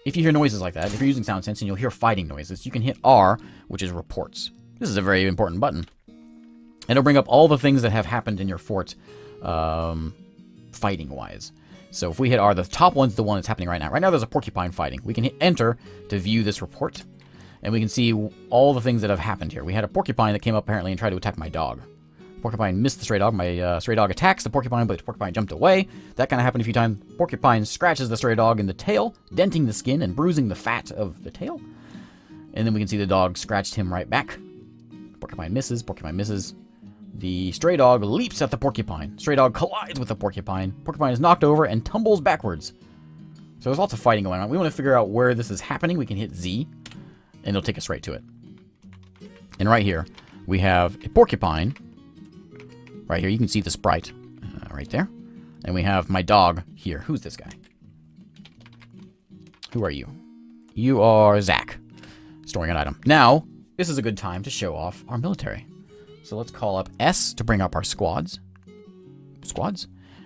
If you hear noises like that, if you're using Sound Sense and you'll hear fighting noises, you can hit R, which is reports. This is a very important button. And it'll bring up all the things that have happened in your fort, fighting-wise. So if we hit R, the top one's the one that's happening right now. Right now there's a porcupine fighting. We can hit Enter to view this report. And we can see all the things that have happened here. We had a porcupine that came up apparently and tried to attack my dog. Porcupine missed the stray dog. My stray dog attacks the porcupine, but the porcupine jumped away. That kind of happened a few times. Porcupine scratches the stray dog in the tail, denting the skin and bruising the fat of the tail. And then we can see the dog scratched him right back. Porcupine misses. Porcupine misses. The stray dog leaps at the porcupine. Stray dog collides with the porcupine. Porcupine is knocked over and tumbles backwards. So there's lots of fighting going on. We want to figure out where this is happening. We can hit Z, and it'll take us right to it. And right here, we have a porcupine. Right here, you can see the sprite right there. And we have my dog here. Who's this guy? Who are you? You are Zach. Storing an item. Now, this is a good time to show off our military. So let's call up S to bring up our squads.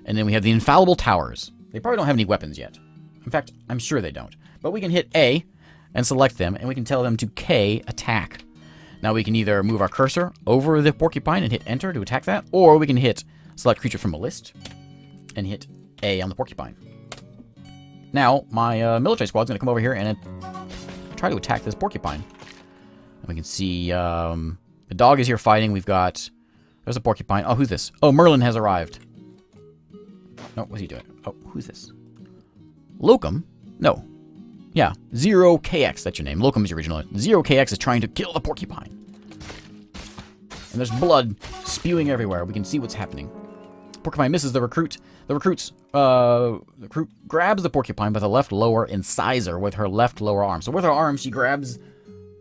And then we have the infallible towers. They probably don't have any weapons yet. In fact, I'm sure they don't. But we can hit A and select them, and we can tell them to K attack. Now we can either move our cursor over the porcupine and hit Enter to attack that, or we can hit Select Creature from a list and hit A on the porcupine. Now, my military squad's going to come over here and try to attack this porcupine. And we can see the dog is here fighting. We've got... There's a porcupine. Oh, who's this? Oh, Merlin has arrived. No, what's he doing? Oh, who's this? Locum? No. Yeah, 0KX, that's your name. Locum is your original. 0KX is trying to kill the porcupine. And there's blood spewing everywhere. We can see what's happening. Porcupine misses the recruit. The recruit grabs the porcupine by the left lower incisor with her left lower arm. So with her arm, she grabs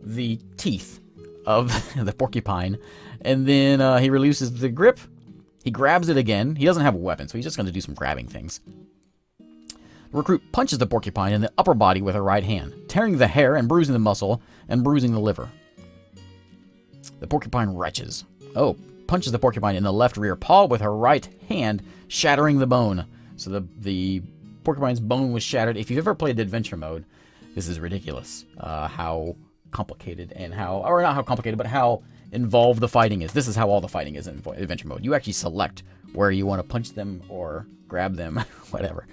the teeth of the porcupine. And then he releases the grip. He grabs it again. He doesn't have a weapon, so he's just going to do some grabbing things. The recruit punches the porcupine in the upper body with her right hand, tearing the hair and bruising the muscle and bruising the liver. The porcupine retches. Oh, punches the porcupine in the left rear paw with her right hand, shattering the bone. So the porcupine's bone was shattered. If you've ever played adventure mode, this is ridiculous. How complicated and or not how complicated, but how involved the fighting is. This is how all the fighting is in adventure mode. You actually select where you want to punch them or grab them, whatever.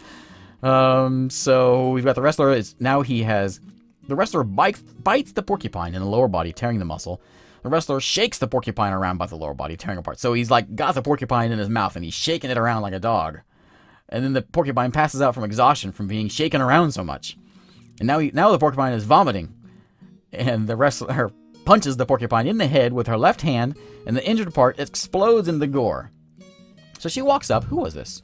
So we've got the wrestler. The wrestler bites the porcupine in the lower body, tearing the muscle. The wrestler shakes the porcupine around by the lower body, tearing apart. So he's like got the porcupine in his mouth and he's shaking it around like a dog. And then the porcupine passes out from exhaustion from being shaken around so much. And now the porcupine is vomiting. And the wrestler punches the porcupine in the head with her left hand, and the injured part explodes in the gore. So she walks up. Who was this?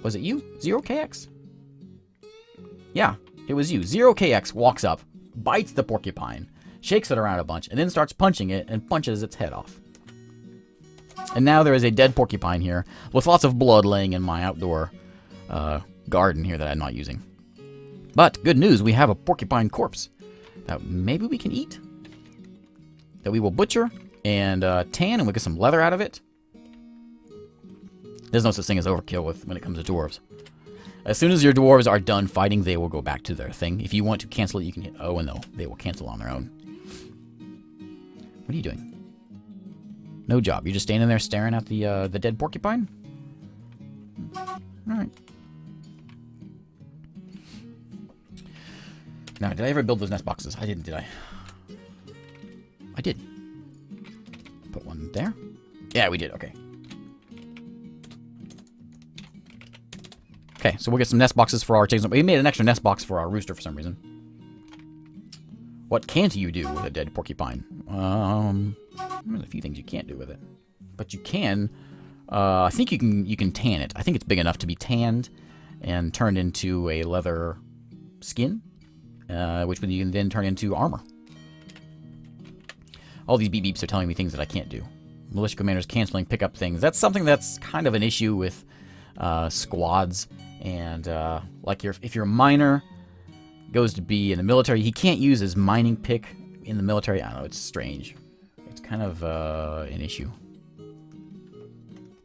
Was it you? 0KX? Yeah, it was you. 0KX walks up, bites the porcupine, shakes it around a bunch, and then starts punching it and punches its head off. And now there is a dead porcupine here with lots of blood laying in my outdoor garden here that I'm not using. But good news, we have a porcupine corpse that maybe we can eat, that we will butcher and tan, and we'll get some leather out of it. There's no such thing as overkill when it comes to dwarves. As soon as your dwarves are done fighting, they will go back to their thing. If you want to cancel it, you can hit O, and they will cancel on their own. What are you doing? No job. You're just standing there staring at the dead porcupine? All right. Now, did I ever build those nest boxes? I didn't, did I? I did. Put one there. Yeah, we did. Okay. Okay, so we'll get some nest boxes for our chickens. We made an extra nest box for our rooster for some reason. What can't you do with a dead porcupine? There's a few things you can't do with it. But you can, I think you can tan it. I think it's big enough to be tanned and turned into a leather skin, which you can then turn into armor. All these beep beeps are telling me things that I can't do. Militia commanders canceling pickup things. That's something that's kind of an issue with squads. And like if your miner goes to be in the military, he can't use his mining pick in the military. I don't know, it's strange. It's kind of an issue.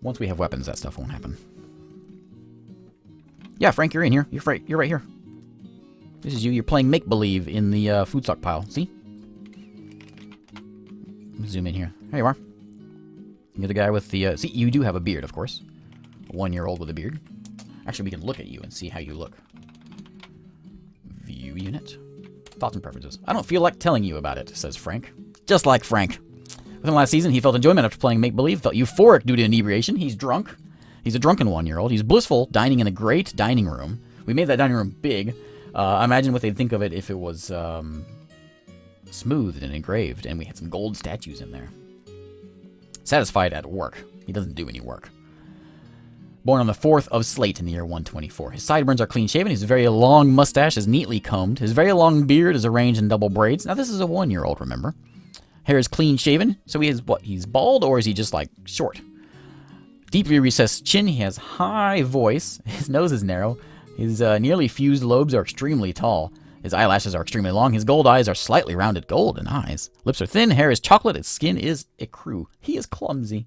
Once we have weapons, that stuff won't happen. Yeah, Frank, you're in here. You're right here. This is you. You're playing make-believe in the food stockpile. See? Zoom in here. There you are. You're the guy with the... see, you do have a beard, of course. A 1-year-old with a beard. Actually, we can look at you and see how you look. View unit. Thoughts and preferences. I don't feel like telling you about it, says Frank. Just like Frank. Within last season, he felt enjoyment after playing make-believe, felt euphoric due to inebriation. He's drunk. He's a drunken 1-year-old. He's blissful, dining in a great dining room. We made that dining room big. Imagine what they'd think of it if it was smoothed and engraved, and we had some gold statues in there. Satisfied at work. He doesn't do any work. Born on the 4th of Slate in the year 124. His sideburns are clean-shaven. His very long mustache is neatly combed. His very long beard is arranged in double braids. Now, this is a 1-year-old, remember? Hair is clean-shaven. So he is what? He's bald, or is he just, like, short? Deeply recessed chin. He has high voice. His nose is narrow. His nearly fused lobes are extremely tall. His eyelashes are extremely long. His gold eyes are slightly rounded. Golden eyes. Lips are thin. Hair is chocolate. His skin is ecru. He is clumsy.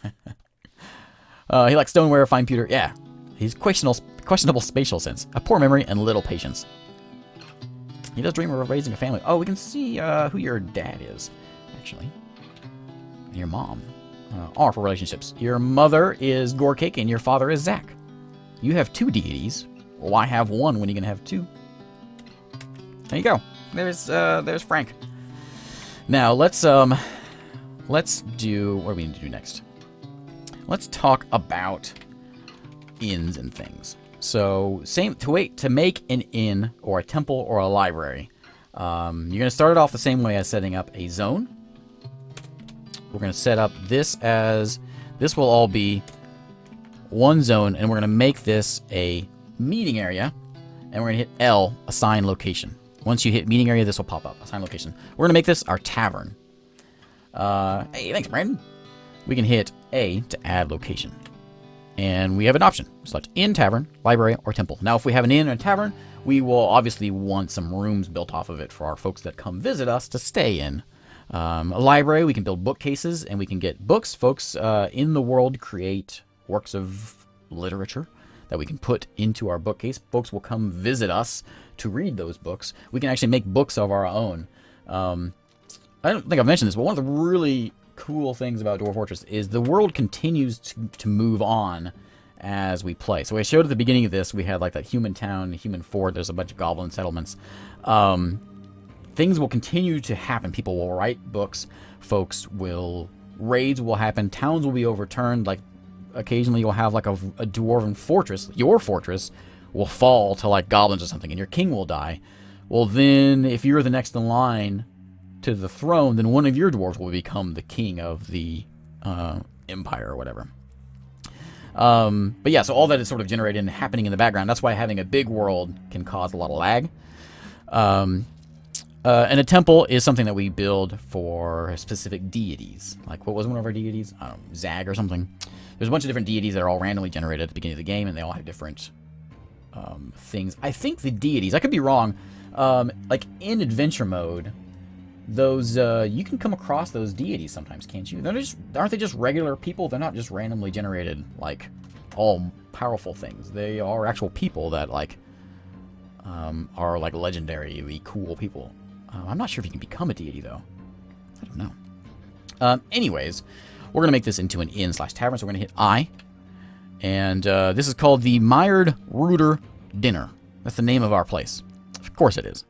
He likes stoneware, fine pewter. Yeah. He's questionable spatial sense. A poor memory and little patience. He does dream of raising a family. Oh, we can see who your dad is, actually. And your mom. For relationships. Your mother is Gorecake and your father is Zach. You have 2 deities. Why have 1 when you're going to have 2? There you go. There's Frank. Now, let's do... What do we need to do next? Let's talk about inns and things. So, to make an inn, or a temple, or a library, you're going to start it off the same way as setting up a zone. We're going to set up this as... This will all be 1 zone, and we're going to make this a meeting area, and we're going to hit L, assign location. Once you hit meeting area, this will pop up, assign location. We're going to make this our tavern. Hey, thanks, Brandon. We can hit A to add location. And we have an option. Select inn, tavern, library, or temple. Now, if we have an inn or a tavern, we will obviously want some rooms built off of it for our folks that come visit us to stay in. A library, we can build bookcases, and we can get books. Folks in the world create works of literature that we can put into our bookcase. Folks will come visit us to read those books. We can actually make books of our own. I don't think I've mentioned this, but one of the really cool things about Dwarf Fortress is the world continues to move on as we play. So I showed at the beginning of this, we had like that human town, human fort, there's a bunch of goblin settlements. Things will continue to happen. People will write books, raids will happen, towns will be overturned, like occasionally you'll have like a dwarven fortress, your fortress will fall to like goblins or something, and your king will die. Well then, if you're the next in line to the throne, then one of your dwarves will become the king of the empire or whatever. But yeah, so all that is sort of generated and happening in the background. That's why having a big world can cause a lot of lag. And a temple is something that we build for specific deities. Like, what was one of our deities? Zag or something. There's a bunch of different deities that are all randomly generated at the beginning of the game, and they all have different things. I think the deities, I could be wrong, like in adventure mode, those you can come across those deities sometimes, can't you? Aren't they just regular people? They're not just randomly generated, like, all powerful things. They are actual people that, like, are, like, legendary, cool people. I'm not sure if you can become a deity, though. I don't know. Anyways, we're going to make this into an inn/tavern, so we're going to hit I. And this is called the Mired Rooter Dinner. That's the name of our place. Of course it is.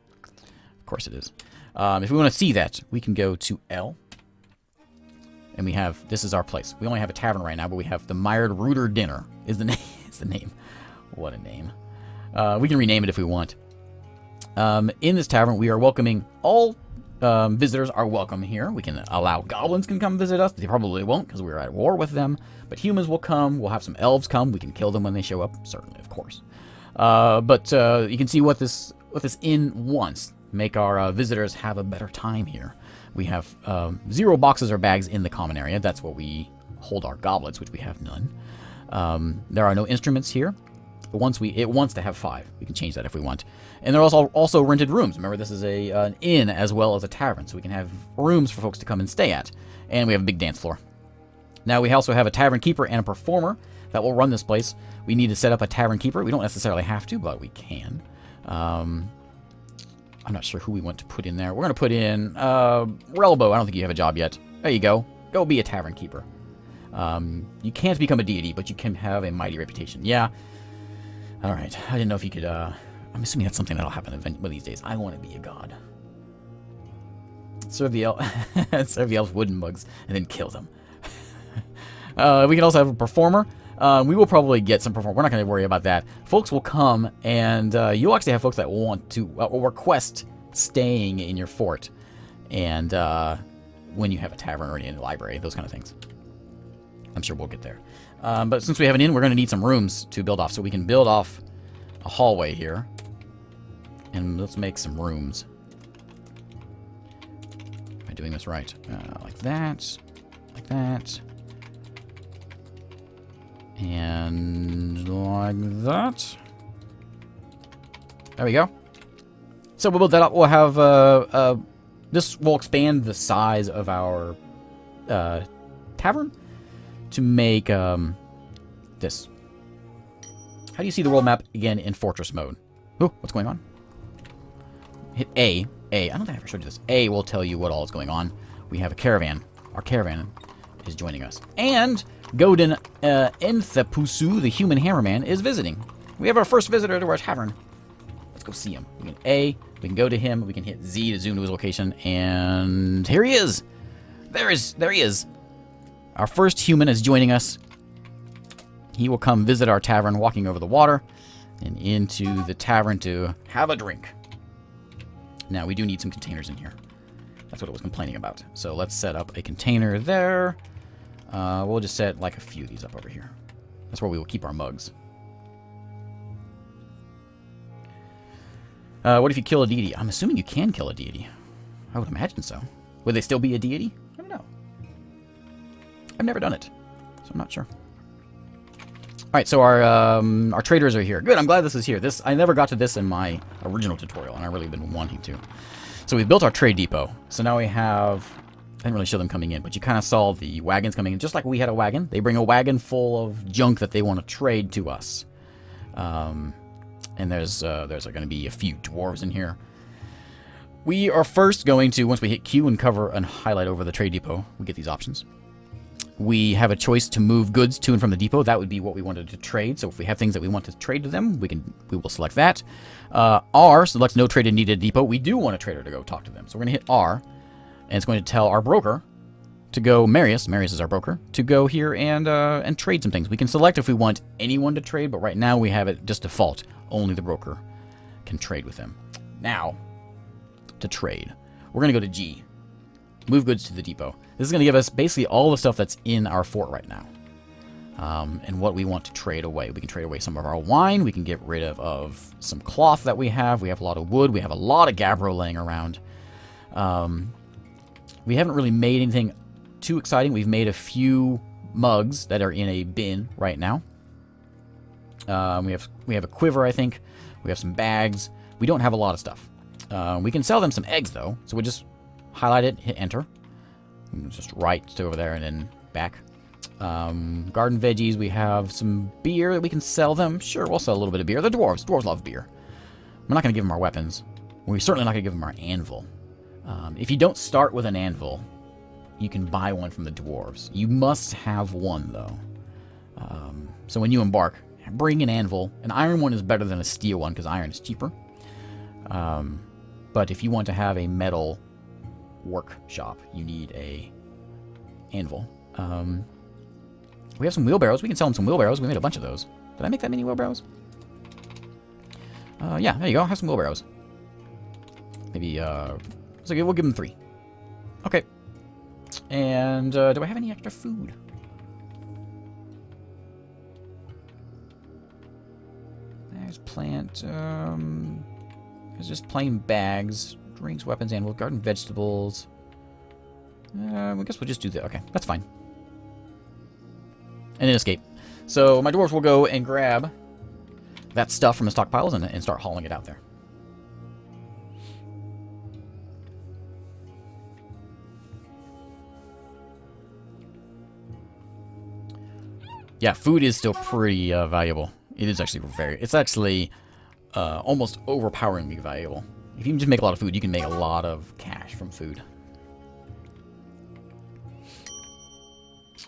Of course it is. If we want to see that, we can go to L. And we have, this is our place. We only have a tavern right now, but we have the Mired Rooter Dinner is the name. It's the name. What a name. We can rename it if we want. In this tavern, we are welcoming all visitors are welcome here. We can allow goblins can come visit us. They probably won't because we're at war with them. But humans will come. We'll have some elves come. We can kill them when they show up. Certainly, of course. But you can see what this inn wants. Make our visitors have a better time here. We have 0 boxes or bags in the common area. That's where we hold our goblets, which we have none. There are no instruments here. It wants to have 5. We can change that if we want. And there are also rented rooms. Remember, this is an inn as well as a tavern, so we can have rooms for folks to come and stay at. And we have a big dance floor. Now we also have a tavern keeper and a performer that will run this place. We need to set up a tavern keeper. We don't necessarily have to, but we can. I'm not sure who we want to put in there. We're going to put in Relbo. I don't think you have a job yet. There you go. Go be a tavern keeper. You can't become a deity, but you can have a mighty reputation. Yeah. All right. I didn't know if you could... I'm assuming that's something that'll happen one of these days. I want to be a god. Serve the elves wooden mugs and then kill them. We can also have a performer. We will probably get some performer. We're not going to worry about that. Folks will come, and you'll actually have folks that want to request staying in your fort. And when you have a tavern or a library, those kind of things. I'm sure we'll get there. But since we have an inn, we're going to need some rooms to build off. So we can build off a hallway here. And let's make some rooms. Am I doing this right? Like that. Like that. And like that. There we go. So we'll build that up. We'll have... this will expand the size of our tavern to make this. How do you see the world map again in fortress mode? Oh, what's going on? Hit A. A. I don't think I ever showed you this. A will tell you what all is going on. We have a caravan. Our caravan is joining us. And Godin Enthepusu, the human hammerman, is visiting. We have our first visitor to our tavern. Let's go see him. We can A. We can go to him. We can hit Z to zoom to his location. And here he is. There he is. Our first human is joining us. He will come visit our tavern, walking over the water and into the tavern to have a drink. Now, we do need some containers in here. That's what it was complaining about. So let's set up a container there. We'll just set like a few of these up over here. That's where we will keep our mugs. What if you kill a deity? I'm assuming you can kill a deity. I would imagine so. Would they still be a deity? I don't know. I've never done it, so I'm not sure. All right, so our traders are here. Good, I'm glad this is here. I never got to this in my original tutorial, and I've really been wanting to. So we've built our trade depot. So now we have... I didn't really show them coming in, but you kind of saw the wagons coming in. Just like we had a wagon. They bring a wagon full of junk that they want to trade to us. And there's going to be a few dwarves in here. We are first going to, once we hit Q and cover and highlight over the trade depot, we get these options. We have a choice to move goods to and from the depot. That would be what we wanted to trade. So if we have things that we want to trade to them, we will select that. R selects no trade needed depot. We do want a trader to go talk to them. So we're going to hit R, and it's going to tell our broker to go, Marius is our broker, to go here and trade some things. We can select if we want anyone to trade, but right now we have it just default. Only the broker can trade with them. Now, to trade, we're going to go to G. Move goods to the depot. This is going to give us basically all the stuff that's in our fort right now. And what we want to trade away. We can trade away some of our wine. We can get rid of some cloth that we have. We have a lot of wood. We have a lot of gabbro laying around. We haven't really made anything too exciting. We've made a few mugs that are in a bin right now. We have a quiver, I think. We have some bags. We don't have a lot of stuff. We can sell them some eggs, though. So we just highlight it, hit enter. Just right to over there and then back. Garden veggies. We have some beer that we can sell them. Sure, we'll sell a little bit of beer. The dwarves. Dwarves love beer. We're not going to give them our weapons. We're certainly not going to give them our anvil. If you don't start with an anvil, you can buy one from the dwarves. You must have one, though. So when you embark, bring an anvil. An iron one is better than a steel one because iron is cheaper. But if you want to have a metal workshop, you need a anvil. We have some wheelbarrows. We can sell them some wheelbarrows. We made a bunch of those. Did I make that many wheelbarrows? Yeah, there you go. Have some wheelbarrows. Maybe, so we'll give them 3. Okay. And, do I have any extra food? There's plant, there's just plain bags, drinks, weapons, animals, garden vegetables. I guess we'll just do that. Okay, that's fine. And then escape. So my dwarves will go and grab that stuff from the stockpiles and start hauling it out there. Yeah, food is still pretty valuable. It is actually it's actually almost overpoweringly valuable. If you can just make a lot of food, you can make a lot of cash from food.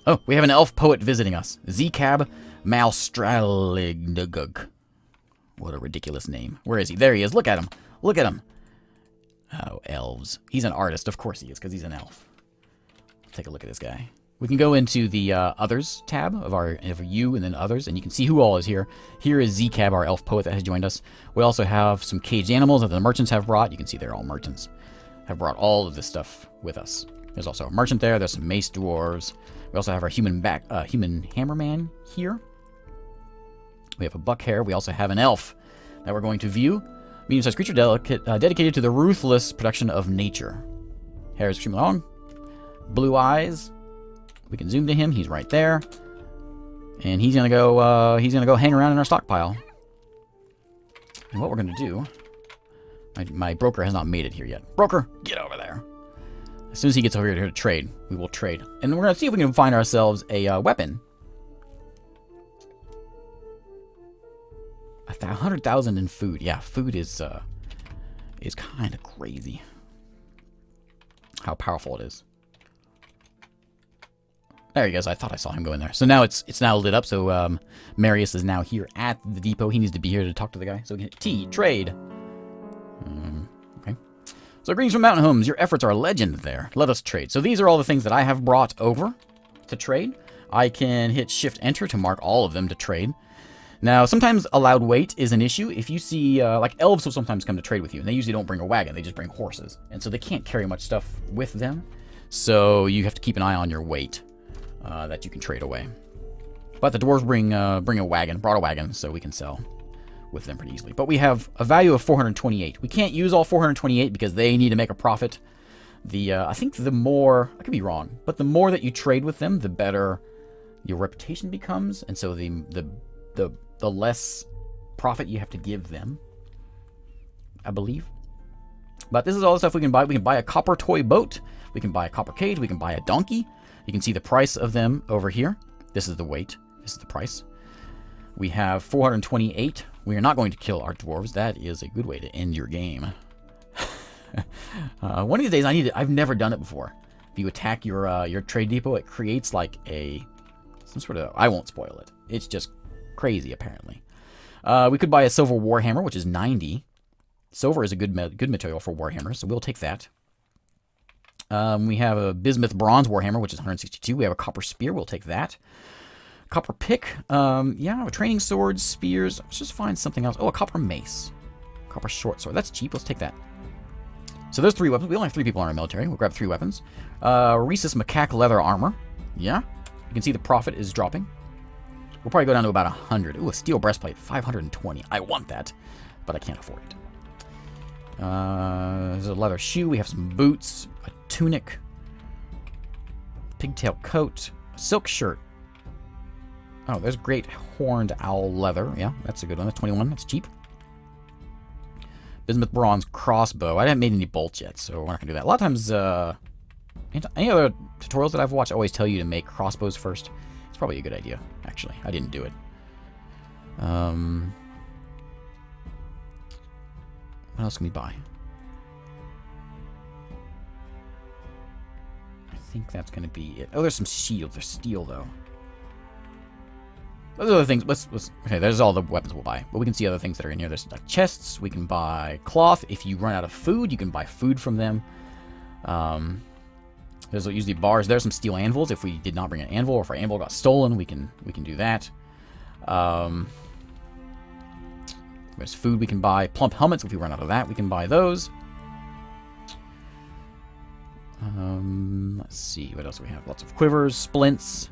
Oh, we have an elf poet visiting us. Zcab Malstraligug. What a ridiculous name. Where is he? There he is. Look at him. Look at him. Oh, elves. He's an artist. Of course he is, because he's an elf. Let's take a look at this guy. We can go into the Others tab of you and then Others, and you can see who all is here. Here is Zcab, our elf poet that has joined us. We also have some caged animals that the merchants have brought. You can see they're all merchants. Have brought all of this stuff with us. There's also a merchant there. There's some mace dwarves. We also have our human hammerman here. We have a buck hare. We also have an elf that we're going to view. Medium-sized creature dedicated to the ruthless production of nature. Hair is extremely long. Blue eyes. We can zoom to him. He's right there. And he's gonna go hang around in our stockpile. And what we're gonna do, my broker has not made it here yet. Broker, get over there. As soon as he gets over here to trade, we will trade. And we're gonna see if we can find ourselves a weapon. 100,000 in food. Yeah, food is kind of crazy. How powerful it is. There he goes. I thought I saw him go in there. So now it's now lit up. So Marius is now here at the depot. He needs to be here to talk to the guy. So we can hit T, trade. Okay. So greetings from Mountain Homes. Your efforts are a legend there. Let us trade. So these are all the things that I have brought over to trade. I can hit Shift Enter to mark all of them to trade. Now, sometimes allowed weight is an issue. If you see, like elves will sometimes come to trade with you, and they usually don't bring a wagon. They just bring horses. And so they can't carry much stuff with them. So you have to keep an eye on your weight. That you can trade away. But the dwarves brought a wagon, so we can sell with them pretty easily. But we have a value of 428. We can't use all 428 because they need to make a profit. I think the more, I could be wrong, but the more that you trade with them, the better your reputation becomes, and so the less profit you have to give them, I believe. But this is all the stuff we can buy. We can buy a copper toy boat. We can buy a copper cage. We can buy a donkey. You can see the price of them over here. This is the weight. This is the price. We have 428. We are not going to kill our dwarves. That is a good way to end your game. One of these days, I've never done it before. If you attack your trade depot, it creates like some sort of. I won't spoil it. It's just crazy, apparently. We could buy a silver warhammer, which is 90. Silver is a good material for warhammers, so we'll take that. We have a bismuth bronze warhammer, which is 162. We have a copper spear. We'll take that. Copper pick. Yeah, training swords, spears. Let's just find something else. Oh, a copper mace. Copper short sword. That's cheap. Let's take that. So there's 3 weapons. We only have 3 people in our military. We'll grab 3 weapons. Rhesus macaque leather armor. Yeah. You can see the profit is dropping. We'll probably go down to about 100. Ooh, a steel breastplate. 520. I want that, but I can't afford it. There's a leather shoe. We have some boots, a tunic, pigtail coat, silk shirt. Oh, there's great horned owl leather. Yeah, that's a good one. That's 21. That's cheap. Bismuth bronze crossbow. I haven't made any bolts yet, so we're not gonna do that. A lot of times, any other tutorials that I've watched always tell you to make crossbows first. It's probably a good idea, actually. I didn't do it. What else can we buy? I think that's going to be it. Oh, there's some shields. There's steel, though. Those are the things. Okay, there's all the weapons we'll buy. But we can see other things that are in here. There's like chests. We can buy cloth. If you run out of food, you can buy food from them. There's usually bars. There's some steel anvils. If we did not bring an anvil, or if our anvil got stolen, we can do that. There's food we can buy. Plump helmets, if we run out of that, we can buy those. Let's see, what else do we have? Lots of quivers, splints,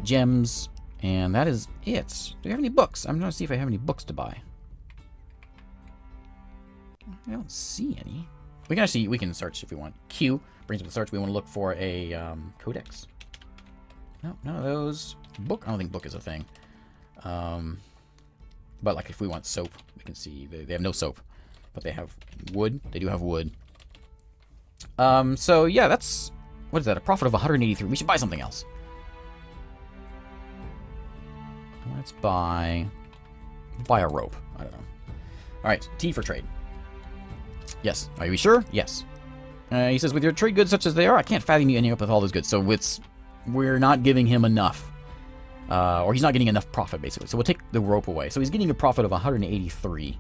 gems, and that is it. Do we have any books? I'm going to see if I have any books to buy. I don't see any. We can search if we want. Q brings up the search. We want to look for a codex. No, none of those. Book? I don't think book is a thing. But like if we want soap, we can see they have no soap, but they have wood. They do have wood. So yeah, that's, what is that? A profit of 183. We should buy something else. Let's buy a rope. I don't know. All right, T for trade. Yes. Are you sure? Yes. He says, with your trade goods such as they are, I can't fathom you ending up with all those goods. So we're not giving him enough. Or he's not getting enough profit, basically. So we'll take the rope away. So he's getting a profit of 183.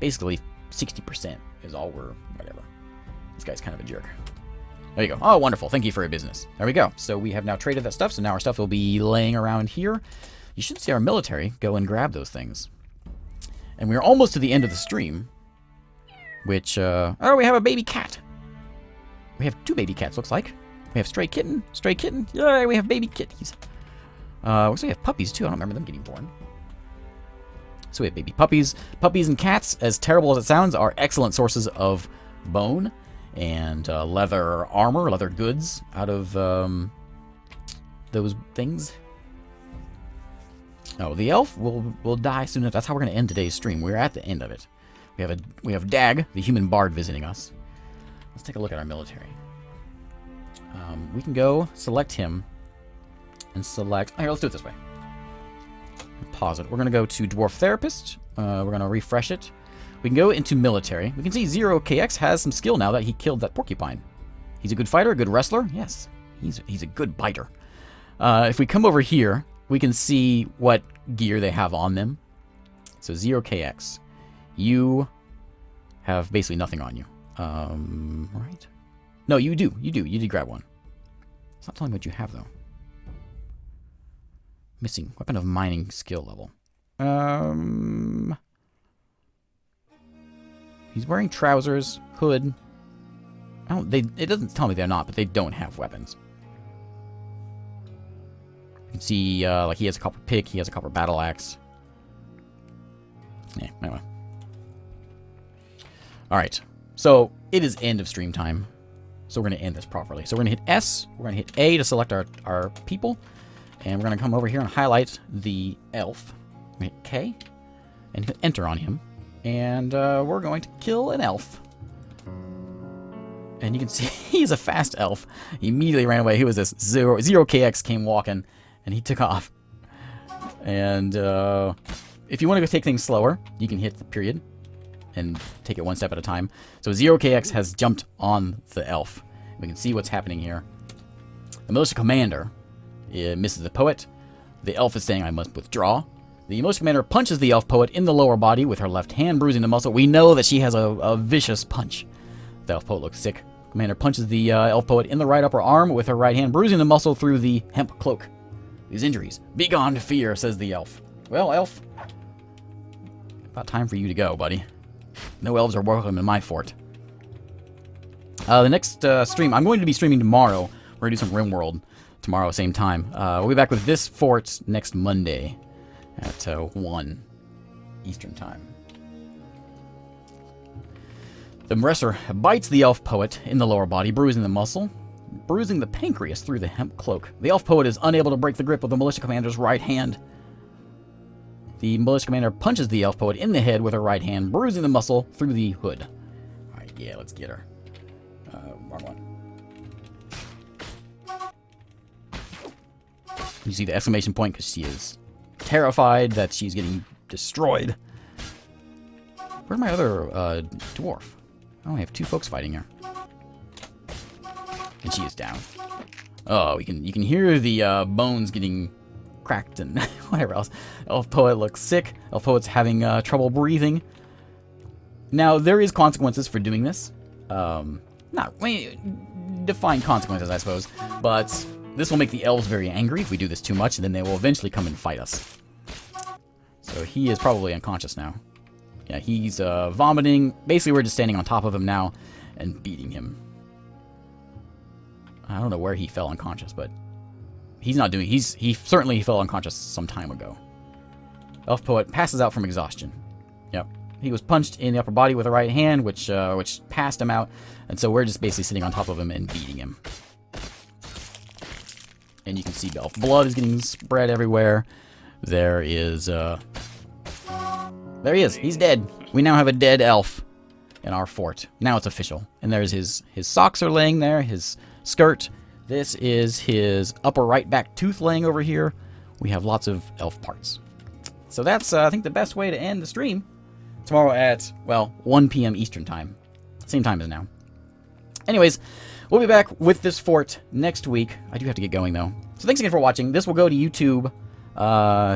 Basically, 60% is all we're... whatever. This guy's kind of a jerk. There you go. Oh, wonderful. Thank you for your business. There we go. So we have now traded that stuff. So now our stuff will be laying around here. You should see our military go and grab those things. And we're almost to the end of the stream. Which, oh, we have a baby cat. We have 2 baby cats, looks like. We have stray kitten. Yay, we have baby kitties. Looks like we have puppies, too. I don't remember them getting born. So we have baby puppies. Puppies and cats, as terrible as it sounds, are excellent sources of bone and leather armor, leather goods out of those things. Oh, the elf will die soon enough. That's how we're going to end today's stream. We're at the end of it. We have Dag, the human bard, visiting us. Let's take a look at our military. We can go select him and select... Here, let's do it this way. Pause it. We're going to go to Dwarf Therapist. We're going to refresh it. We can go into military. We can see 0KX has some skill now that he killed that porcupine. He's a good fighter, a good wrestler. Yes, he's a good biter. If we come over here, we can see what gear they have on them. So 0KX. You have basically nothing on you. Right? No, you do. You did grab one. It's not telling me what you have, though. Missing. Weapon of mining skill level. He's wearing trousers, hood. It doesn't tell me they're not, but they don't have weapons. You can see, like, he has a copper pick, he has a copper battle axe. Yeah, anyway. Alright, so it is end of stream time. So we're going to end this properly. So we're going to hit S, we're going to hit A to select our people. And we're going to come over here and highlight the elf. Hit K and hit enter on him. And we're going to kill an elf. And you can see he's a fast elf. He immediately ran away. Who was this? 0KX came walking and he took off. And if you want to go take things slower, you can hit the period and take it one step at a time. So 0KX has jumped on the elf. We can see what's happening here. The militia commander misses the poet. The elf is saying, I must withdraw. The militia commander punches the elf poet in the lower body with her left hand, bruising the muscle. We know that she has a vicious punch. The elf poet looks sick. Commander punches the elf poet in the right upper arm with her right hand, bruising the muscle through the hemp cloak. These injuries. Begone fear, says the elf. Well, elf, about time for you to go, buddy. No elves are welcome in my fort. The next stream, I'm going to be streaming tomorrow. We're going to do some RimWorld tomorrow, same time. We'll be back with this fort next Monday at 1 Eastern Time. The wrestler bites the elf poet in the lower body, bruising the muscle, bruising the pancreas through the hemp cloak. The elf poet is unable to break the grip of the militia commander's right hand. The militia commander punches the elf poet in the head with her right hand, bruising the muscle through the hood. Alright, yeah, let's get her. Wrong one. You see the exclamation point because she is terrified that she's getting destroyed. Where's my other dwarf? I only have 2 folks fighting here. And she is down. Oh, you can hear the bones getting cracked and whatever else. Elf poet looks sick. Elf poet's having trouble breathing. Now there is consequences for doing this. Define consequences, I suppose. But this will make the elves very angry if we do this too much, and then they will eventually come and fight us. So he is probably unconscious now. Yeah, he's vomiting. Basically, we're just standing on top of him now and beating him. I don't know where he fell unconscious, but he's not doing... He certainly fell unconscious some time ago. Elf poet passes out from exhaustion. Yep. He was punched in the upper body with a right hand, which passed him out. And so we're just basically sitting on top of him and beating him. And you can see elf blood is getting spread everywhere. There is... There he is. He's dead. We now have a dead elf in our fort. Now it's official. And there's his socks are laying there, his skirt. This is his upper right back tooth laying over here. We have lots of elf parts. So that's, I think, the best way to end the stream. Tomorrow at, well, 1 p.m. Eastern Time. Same time as now. Anyways, we'll be back with this fort next week. I do have to get going, though. So thanks again for watching. This will go to YouTube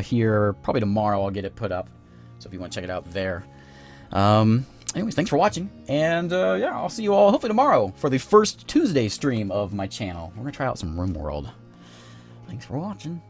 here probably tomorrow. I'll get it put up. So if you want to check it out there. Anyways, thanks for watching. And, yeah, I'll see you all hopefully tomorrow for the first Tuesday stream of my channel. We're going to try out some RimWorld. Thanks for watching.